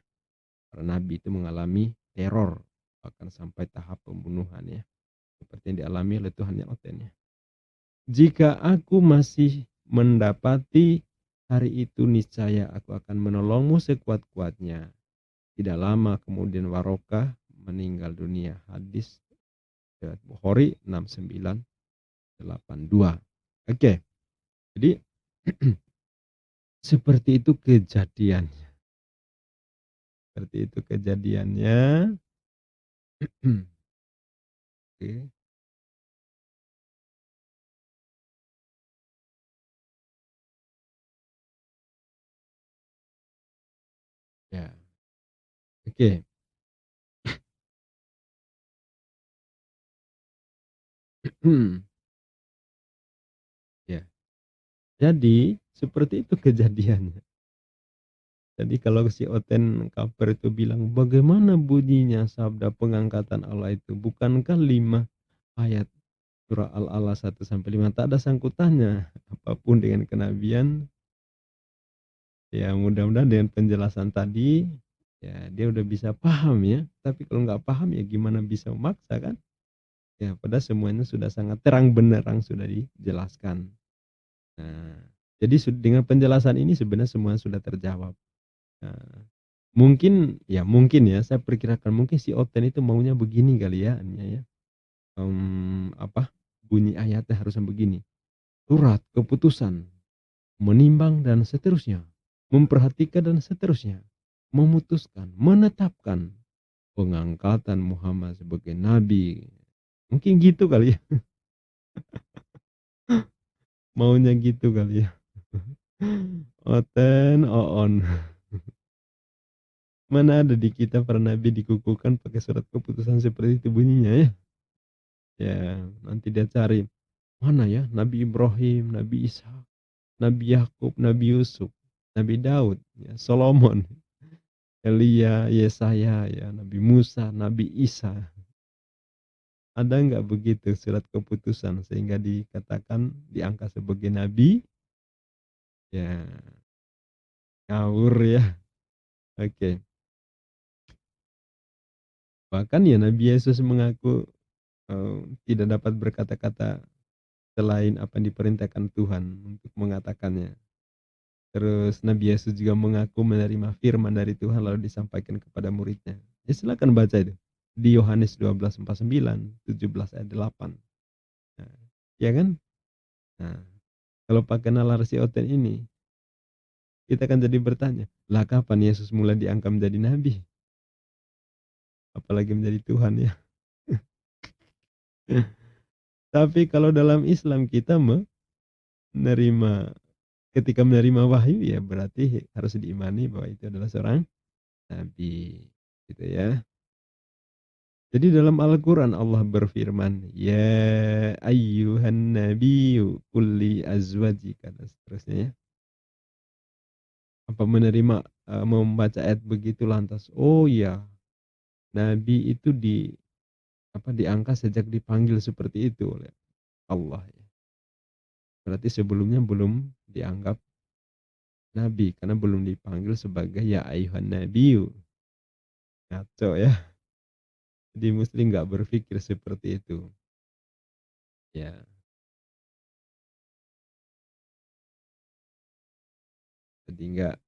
Para nabi itu mengalami teror bahkan sampai tahap pembunuhan ya. Seperti yang dialami oleh Tuhan yang oten ya. Jika aku masih mendapati hari itu niscaya aku akan menolongmu sekuat-kuatnya. Tidak lama kemudian Warokah meninggal dunia. Hadis riwayat Bukhari 6982. Oke. Jadi seperti itu kejadiannya. Seperti itu kejadiannya. Oke. Ya. Oke. Ya. Jadi seperti itu kejadiannya. Jadi kalau si Oten Kaper itu bilang bagaimana bunyinya sabda pengangkatan Allah itu? Bukankah 5 ayat surah Al-Alaq 1-5 tak ada sangkutannya apapun dengan kenabian. Ya mudah-mudahan dengan penjelasan tadi ya dia udah bisa paham ya. Tapi kalau nggak paham ya gimana bisa memaksa kan? Ya padahal semuanya sudah sangat terang benderang sudah dijelaskan. Nah, jadi dengan penjelasan ini sebenarnya semua sudah terjawab. Nah, mungkin ya saya perkirakan mungkin si Oten itu maunya begini kali ya, Ania ya. Apa bunyi ayatnya harusnya begini. Surat, keputusan, menimbang dan seterusnya, memperhatikan dan seterusnya, memutuskan, menetapkan pengangkatan Muhammad sebagai nabi. Mungkin gitu kali ya. Maunya gitu kali ya. Oten oon. Mana ada di kita para nabi dikukuhkan pakai surat keputusan seperti itu bunyinya ya. Ya, nanti dia cari mana ya Nabi Ibrahim, Nabi Isa, Nabi Yakub, Nabi Yusuf, Nabi Daud, ya, Solomon, Elia, Yesaya, ya, Nabi Musa, Nabi Isa. Ada nggak begitu surat keputusan sehingga dikatakan diangkat sebagai nabi? Ya, ngawur ya. Oke. Bahkan ya Nabi Yesus mengaku tidak dapat berkata-kata selain apa yang diperintahkan Tuhan untuk mengatakannya. Terus Nabi Yesus juga mengaku menerima firman dari Tuhan lalu disampaikan kepada muridnya. Ya silakan baca itu. Di Yohanes 12:49, 17 ayat 8. Nah, ya kan? Nah, kalau pakai nalar si Oten ini, kita kan jadi bertanya, lah kapan Yesus mulai diangkat menjadi nabi? Apalagi menjadi Tuhan ya. Tapi kalau dalam Islam kita menerima ketika menerima wahyu ya berarti harus diimani bahwa itu adalah seorang nabi. Gitu ya. Jadi dalam Al-Quran Allah berfirman, ya ayyuhan nabiyyu kulli azwajika dan seterusnya ya. Apa menerima membaca ayat begitu lantas? Oh ya, Nabi itu diangkat sejak dipanggil seperti itu oleh Allah ya. Berarti sebelumnya belum dianggap Nabi karena belum dipanggil sebagai ya ayyuhan nabiyyu. Ngaco ya. Jadi muslim nggak berpikir seperti itu. Ya, jadi nggak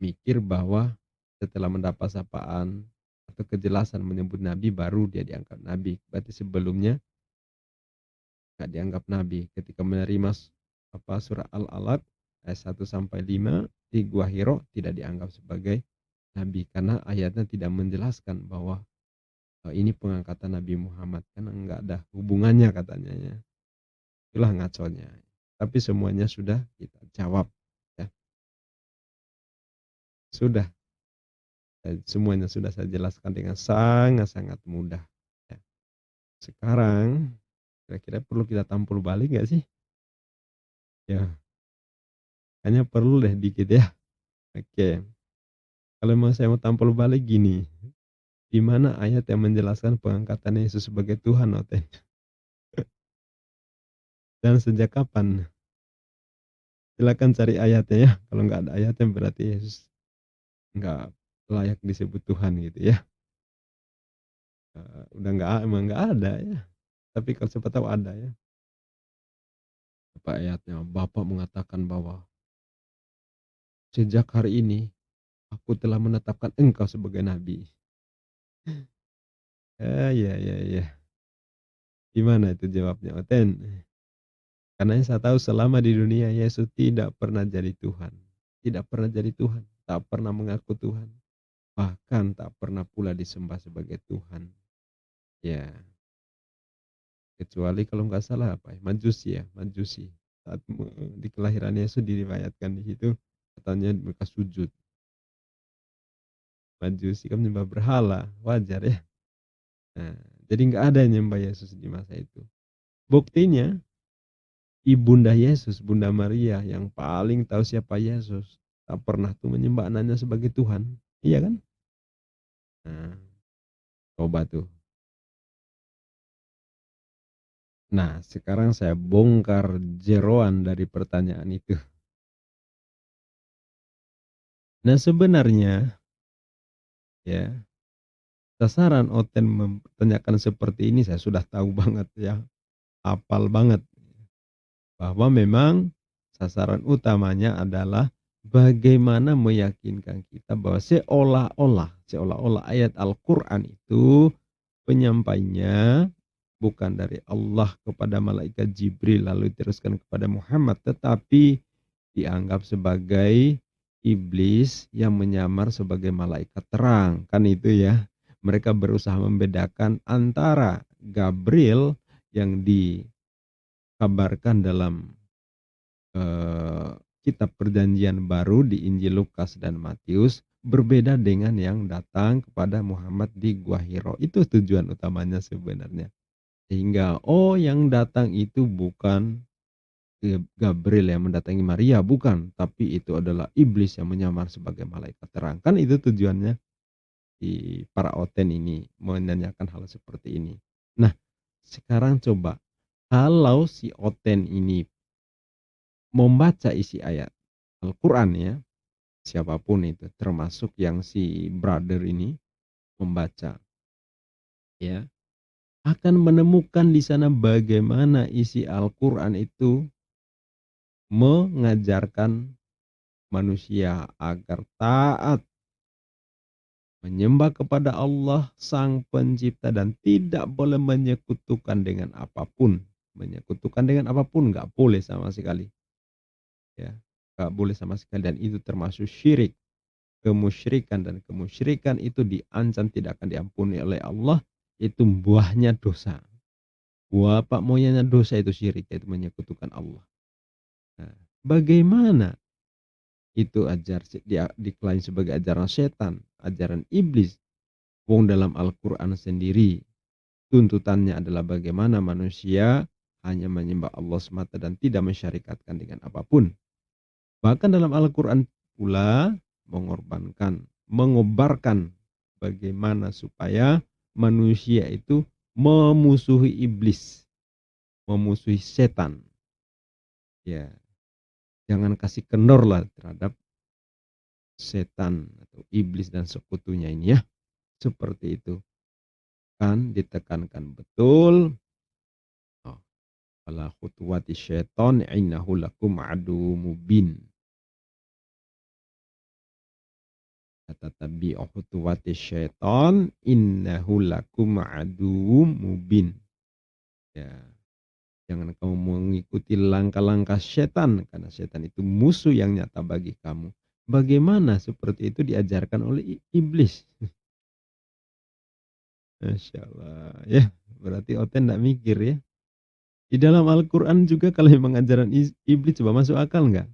mikir bahwa setelah mendapat sapaan atau kejelasan menyebut nabi baru dia dianggap nabi. Berarti sebelumnya nggak dianggap nabi. Ketika menerima surah Al-Alaq ayat 1-5 di Gua Hiro tidak dianggap sebagai nabi karena ayatnya tidak menjelaskan bahwa Ini pengangkatan Nabi Muhammad, kan enggak ada hubungannya katanya ya. Itulah ngaconya. Tapi semuanya sudah kita jawab ya. Sudah, semuanya sudah saya jelaskan dengan sangat-sangat mudah ya. Sekarang kira-kira perlu kita tampol balik nggak sih? Ya, kayaknya perlu deh dikit ya. Oke. Kalau mau saya mau tampol balik gini, di mana ayat yang menjelaskan pengangkatan Yesus sebagai Tuhan, Oten? Dan sejak kapan? Silakan cari ayatnya ya. Kalau nggak ada ayatnya berarti Yesus nggak layak disebut Tuhan gitu ya. Udah nggak, emang nggak ada ya. Tapi kalau siapa tahu ada ya. Apa ayatnya? Bapak mengatakan bahwa sejak hari ini aku telah menetapkan engkau sebagai nabi. Ya, ya, ya. Gimana itu jawabnya, Oten? Karena yang saya tahu selama di dunia Yesus tidak pernah jadi Tuhan. Tidak pernah jadi Tuhan. Tak pernah mengaku Tuhan. Bahkan tak pernah pula disembah sebagai Tuhan. Ya, kecuali kalau nggak salah apa ya, Majusi ya, Majusi. Saat di kelahiran Yesus diriwayatkan di situ, katanya mereka sujud. Majusi kan menyembah berhala, wajar ya. Nah, jadi nggak ada yang nyembah Yesus di masa itu. Buktinya, ibunda Yesus, Bunda Maria yang paling tahu siapa Yesus, tak pernah tuh menyembah anaknya sebagai Tuhan. Iya kan? Nah, coba tuh. Nah, sekarang saya bongkar jeroan dari pertanyaan itu. Nah, sebenarnya ya, sasaran Oten mempertanyakan seperti ini saya sudah tahu banget ya, hafal banget bahwa memang sasaran utamanya adalah bagaimana meyakinkan kita bahwa seolah-olah ayat Al-Qur'an itu penyampainya bukan dari Allah kepada malaikat Jibril lalu diteruskan kepada Muhammad, tetapi dianggap sebagai iblis yang menyamar sebagai malaikat terang. Kan itu ya. Mereka berusaha membedakan antara Gabriel yang dikabarkan dalam eh, kitab perjanjian baru di Injil Lukas dan Matius berbeda dengan yang datang kepada Muhammad di Gua Hiro. Itu tujuan utamanya sebenarnya. Sehingga yang datang itu bukan Gabriel yang mendatangi Maria, bukan, tapi itu adalah iblis yang menyamar sebagai malaikat terang. Kan itu tujuannya di para oten ini menanyakan hal seperti ini. Nah, sekarang coba kalau si oten ini membaca isi ayat Al-Quran ya, siapapun itu, termasuk yang si brother ini membaca, ya, akan menemukan di sana bagaimana isi Al-Quran itu mengajarkan manusia agar taat menyembah kepada Allah Sang Pencipta dan tidak boleh menyekutukan dengan apapun. Menyekutukan dengan apapun nggak boleh sama sekali. Ya, nggak boleh sama sekali dan itu termasuk syirik, kemusyrikan dan kemusyrikan itu diancam tidak akan diampuni oleh Allah. Itu buahnya dosa. Buah pak moyangnya dosa itu syirik, yaitu menyekutukan Allah. Nah, bagaimana itu diklaim sebagai ajaran setan, ajaran iblis? Wong dalam Al-Quran sendiri tuntutannya adalah bagaimana manusia hanya menyembah Allah semata dan tidak mensyarikatkan dengan apapun. Bahkan dalam Al-Quran pula mengobarkan bagaimana supaya manusia itu memusuhi iblis, memusuhi setan. Ya, jangan kasih kendor lah terhadap setan atau iblis dan sekutunya ini ya. Seperti itu. Kan ditekankan betul. Oh, Wala khutuwati syaiton innahu lakum adu mubin. Kata tabi'u khutuwati syaiton innahu lakum adu mubin. Ya, jangan kamu mengikuti langkah-langkah setan karena setan itu musuh yang nyata bagi kamu. Bagaimana seperti itu diajarkan oleh iblis? Masya Allah. Ya, berarti Oten nggak mikir ya. Di dalam Al-Quran juga kalau yang mengajaran iblis coba masuk akal nggak?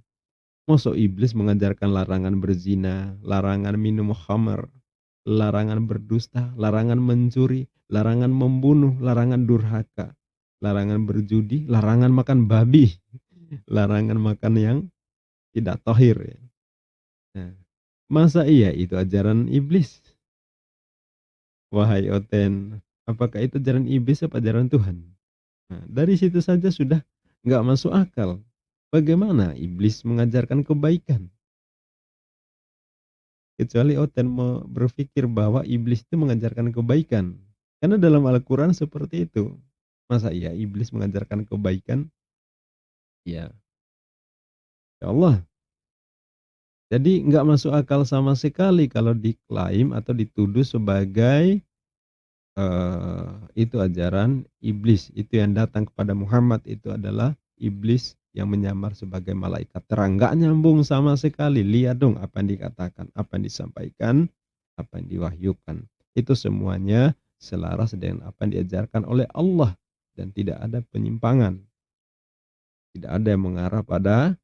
Masa iblis mengajarkan larangan berzina, larangan minum khamar, larangan berdusta, larangan mencuri, larangan membunuh, larangan durhaka, larangan berjudi, larangan makan babi, larangan makan yang tidak tohir ya. Nah, masa iya itu ajaran iblis? Wahai Oten, apakah itu ajaran iblis apa ajaran Tuhan? Nah, dari situ saja sudah nggak masuk akal. Bagaimana iblis mengajarkan kebaikan? Kecuali Oten mau berpikir bahwa iblis itu mengajarkan kebaikan. Karena dalam Al-Quran seperti itu. Masa iya iblis mengajarkan kebaikan? Ya, ya Allah. Jadi nggak masuk akal sama sekali kalau diklaim atau dituduh sebagai itu ajaran iblis. Itu yang datang kepada Muhammad itu adalah iblis yang menyamar sebagai malaikat terang. Nggak nyambung sama sekali. Lihat dong apa yang dikatakan, apa yang disampaikan, apa yang diwahyukan. Itu semuanya selaras dengan apa yang diajarkan oleh Allah. Dan tidak ada penyimpangan. Tidak ada yang mengarah pada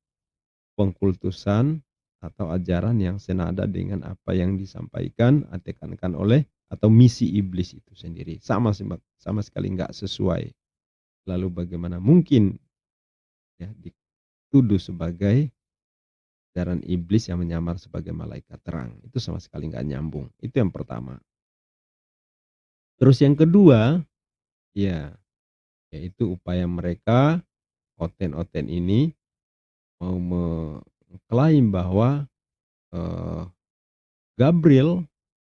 pengkultusan atau ajaran yang senada dengan apa yang disampaikan, ditekankan oleh atau misi iblis itu sendiri. Sama sekali nggak sesuai. Lalu bagaimana mungkin ya dituduh sebagai ajaran iblis yang menyamar sebagai malaikat terang. Itu sama sekali nggak nyambung. Itu yang pertama. Terus yang kedua, ya yaitu upaya mereka oten-oten ini mau mengklaim bahwa eh, Gabriel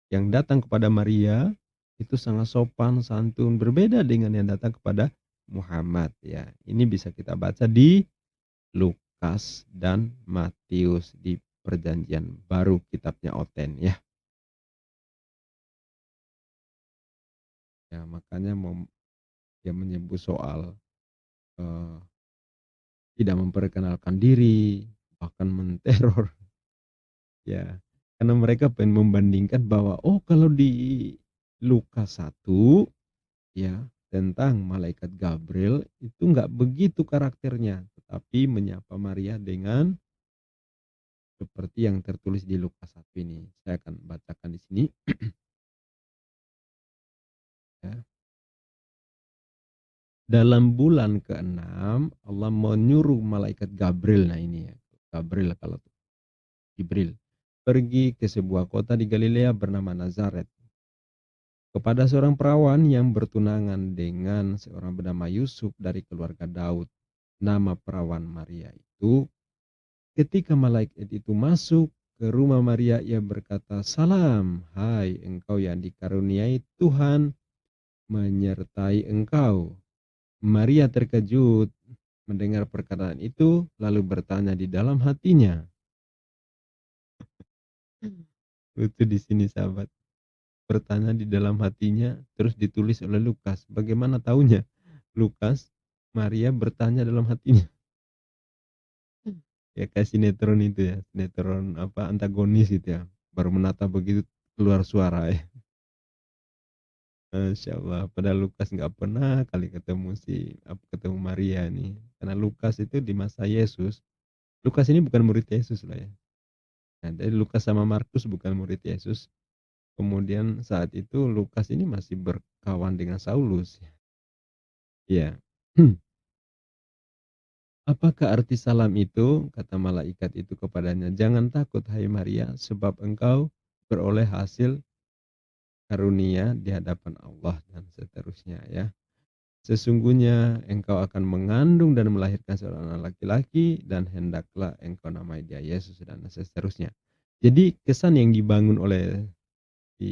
yang datang kepada Maria itu sangat sopan, santun, berbeda dengan yang datang kepada Muhammad ya. Ini bisa kita baca di Lukas dan Matius di Perjanjian Baru kitabnya Oten ya. Ya makanya mau dia menyebut soal eh, tidak memperkenalkan diri, bahkan menteror ya. Karena mereka pengen membandingkan bahwa oh kalau di Lukas 1 ya tentang malaikat Gabriel itu nggak begitu karakternya, tetapi menyapa Maria dengan seperti yang tertulis di Lukas 1 ini. Saya akan bacakan di sini ya. Dalam bulan ke-6 Allah menyuruh malaikat Gabriel, nah ini ya, Gabriel kalau Jibril, pergi ke sebuah kota di Galilea bernama Nazaret kepada seorang perawan yang bertunangan dengan seorang bernama Yusuf dari keluarga Daud. Nama perawan Maria itu. Ketika malaikat itu masuk ke rumah Maria, ia berkata, "Salam, hai engkau yang dikaruniai Tuhan menyertai engkau." Maria terkejut mendengar perkataan itu, lalu bertanya di dalam hatinya. Itu di sini sahabat. Bertanya di dalam hatinya, terus ditulis oleh Lukas. Bagaimana taunya? Lukas, Maria bertanya dalam hatinya. Ya kayak sinetron itu ya, sinetron apa antagonis gitu ya. Baru menata begitu keluar suara ya. Masya Allah, padahal Lukas nggak pernah kali ketemu ketemu Maria nih. Karena Lukas itu di masa Yesus. Lukas ini bukan murid Yesus lah ya. Nah, dari Lukas sama Markus bukan murid Yesus. Kemudian saat itu Lukas ini masih berkawan dengan Saulus. Ya. Apakah arti salam itu? Kata malaikat itu kepadanya. Jangan takut hai Maria, sebab engkau beroleh hasil karunia di hadapan Allah dan seterusnya ya. Sesungguhnya engkau akan mengandung dan melahirkan seorang anak laki-laki dan hendaklah engkau namai dia Yesus dan seterusnya. Jadi kesan yang dibangun oleh si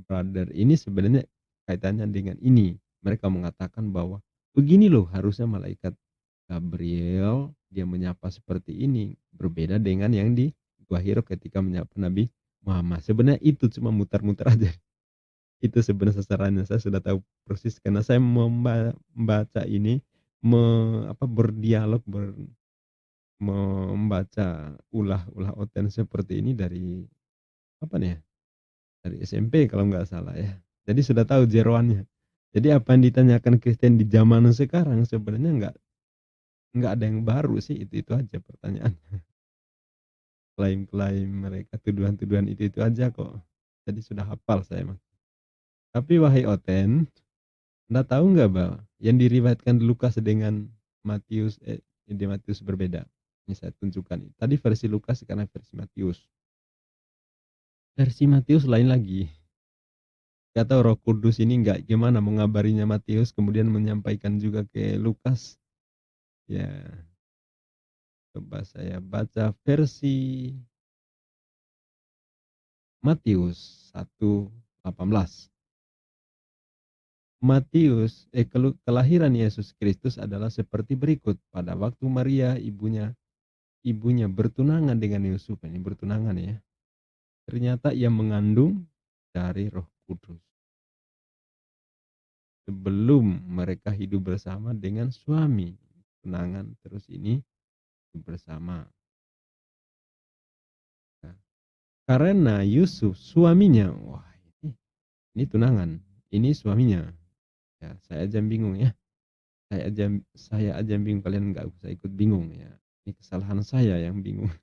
brother ini sebenarnya kaitannya dengan ini. Mereka mengatakan bahwa begini loh harusnya malaikat Gabriel dia menyapa seperti ini. Berbeda dengan yang di Gua Hiro ketika menyapa Nabi Muhammad. Sebenarnya itu cuma mutar-mutar aja. Itu sebenarnya sasarannya, saya sudah tahu persis karena saya membaca ini, berdialog, membaca ulah-ulah Oten seperti ini dari, apa nih ya, dari SMP kalau nggak salah ya. Jadi sudah tahu jeroannya. Jadi apa yang ditanyakan Kristen di zaman sekarang sebenarnya nggak ada yang baru sih, itu aja pertanyaan. Klaim-klaim mereka, tuduhan-tuduhan itu aja kok. Jadi sudah hafal saya mah. Tapi wahai Oten, Anda tahu nggak bahwa yang diriwayatkan Lukas dengan Matius, di Matius berbeda. Ini saya tunjukkan. Tadi versi Lukas, sekarang versi Matius. Versi Matius lain lagi. Kata Roh Kudus ini nggak gimana mengabarinya Matius kemudian menyampaikan juga ke Lukas. Ya, coba saya baca versi Matius 1:18. Kelahiran Yesus Kristus adalah seperti berikut. Pada waktu Maria ibunya bertunangan dengan Yusuf. Ini bertunangan ya. Ternyata ia mengandung dari Roh Kudus. Sebelum mereka hidup bersama dengan suami. Tunangan terus ini bersama. Nah, karena Yusuf suaminya, wah ini tunangan, ini suaminya. Ya, saya aja bingung ya. Saya aja bingung, kalian nggak usah ikut bingung ya. Ini kesalahan saya yang bingung.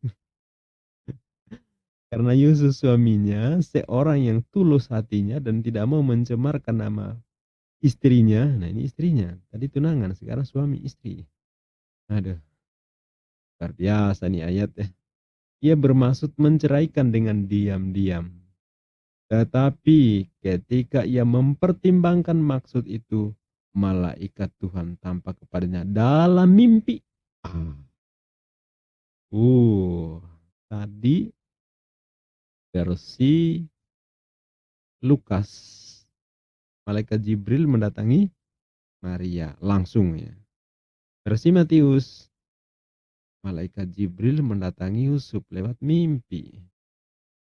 Karena Yusuf suaminya seorang yang tulus hatinya dan tidak mau mencemarkan nama istrinya. Nah ini istrinya. Tadi tunangan, sekarang suami istri. Aduh, luar biasa nih ayat ya. Ia bermaksud menceraikan dengan diam-diam. Tetapi ketika ia mempertimbangkan maksud itu, malaikat Tuhan tampak kepadanya dalam mimpi. Ah. Tadi versi Lukas, malaikat Jibril mendatangi Maria langsung ya. Versi Matius, malaikat Jibril mendatangi Yusuf lewat mimpi.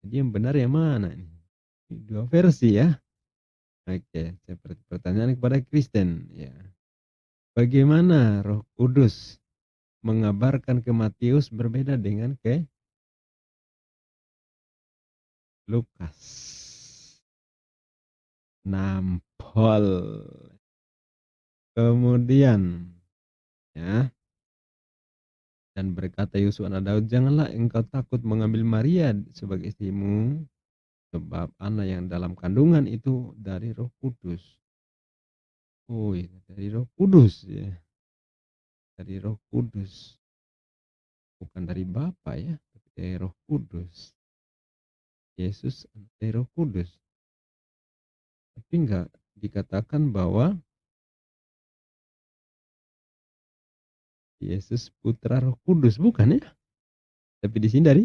Jadi yang benar yang mana nih? Dua versi ya. Oke, seperti pertanyaan kepada Kristen ya. Bagaimana Roh Kudus mengabarkan ke Matius berbeda dengan ke Lukas? Nampol. Kemudian ya, dan berkata Yusuf anak Daud, janganlah engkau takut mengambil Maria sebagai istrimu, sebab anak yang dalam kandungan itu dari Roh Kudus. Oh, iya, dari Roh Kudus ya. Dari Roh Kudus. Bukan dari Bapa ya, tapi dari Roh Kudus. Yesus dari Roh Kudus. Tapi enggak dikatakan bahwa Yesus putra Roh Kudus, bukan ya? Tapi di sini dari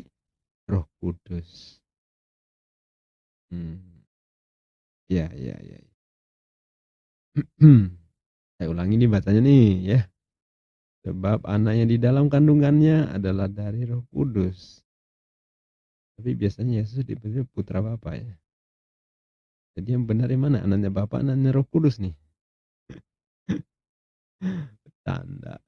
Roh Kudus. Hmm. Ya, ya, ya. Saya ulangi nih bacanya nih ya. Sebab anak yang di dalam kandungannya adalah dari Roh Kudus. Tapi biasanya Yesus dipanggil putra Bapa ya. Jadi yang benar yang mana? Anaknya Bapa, anaknya Roh Kudus nih. Tanda.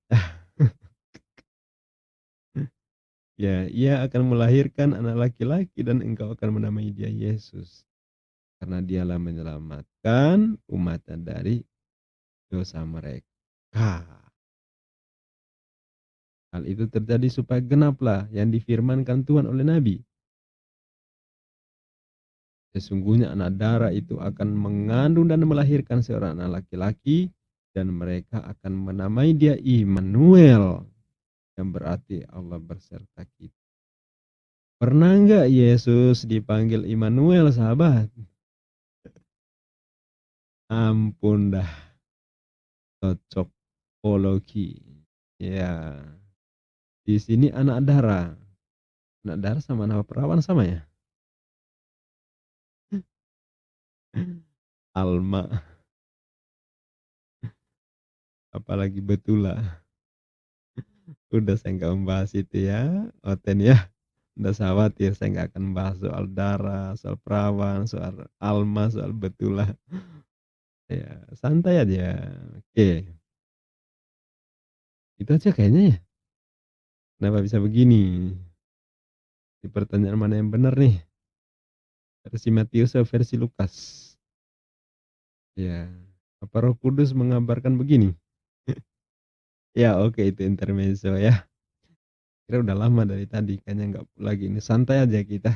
Ya, ia akan melahirkan anak laki-laki dan engkau akan menamai dia Yesus. Karena dialah menyelamatkan umatnya dari dosa mereka. Hal itu terjadi supaya genaplah yang difirmankan Tuhan oleh Nabi. Sesungguhnya anak darah itu akan mengandung dan melahirkan seorang anak laki-laki dan mereka akan menamai dia Immanuel, yang berarti Allah berserta kita. Pernah enggak Yesus dipanggil Immanuel, sahabat? Ampun dah, cocokologi. Ya, di sini anak darah. Anak darah sama anak perawan sama ya? Alma, apalagi Betula. Udah saya nggak membahas itu ya, Oten ya. Nggak usah khawatir, saya nggak akan bahas soal darah, soal perawan, soal Alma, soal Betula. Ya, santai aja. Oke, itu aja kayaknya ya. Kenapa bisa begini? Di pertanyaan mana yang benar nih? Versi Matius atau versi Lukas? Ya, apa Roh Kudus mengabarkan begini? Ya oke itu intermezzo ya. Kira udah lama dari tadi kayaknya nggak lagi ini santai aja kita.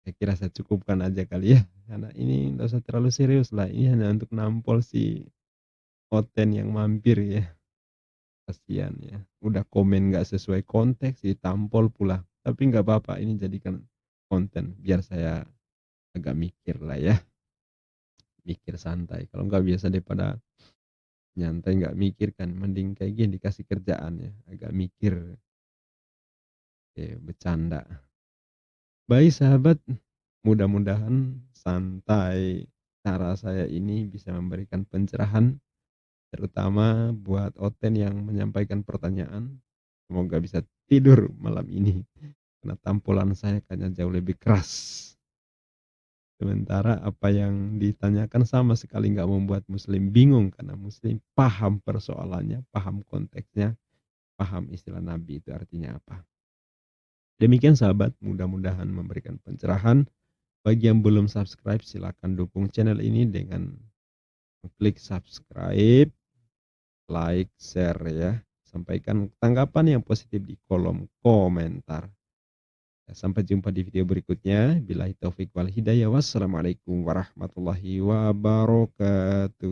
Saya kira saya cukupkan aja kali ya. Karena ini nggak usah terlalu serius lah. Ini hanya untuk nampol si Oten yang mampir ya. Kasihan ya. Udah komen nggak sesuai konteks ditampol pula. Tapi nggak apa-apa ini jadikan konten biar saya agak mikir lah ya. Mikir santai. Kalau nggak biasa daripada nyantai nggak mikir kan mending kayak gini dikasih kerjaan ya. Agak mikir. Bercanda. Baik sahabat, mudah-mudahan santai cara saya ini bisa memberikan pencerahan terutama buat Oten yang menyampaikan pertanyaan. Semoga bisa tidur malam ini karena tampolan saya kayaknya jauh lebih keras. Sementara apa yang ditanyakan sama sekali nggak membuat Muslim bingung karena Muslim paham persoalannya, paham konteksnya, paham istilah Nabi itu artinya apa. Demikian sahabat, mudah-mudahan memberikan pencerahan. Bagi yang belum subscribe, silakan dukung channel ini dengan klik subscribe, like, share ya. Sampaikan tanggapan yang positif di kolom komentar. Ya, sampai jumpa di video berikutnya. Billahi taufik wal hidayah. Wassalamualaikum warahmatullahi wabarakatuh.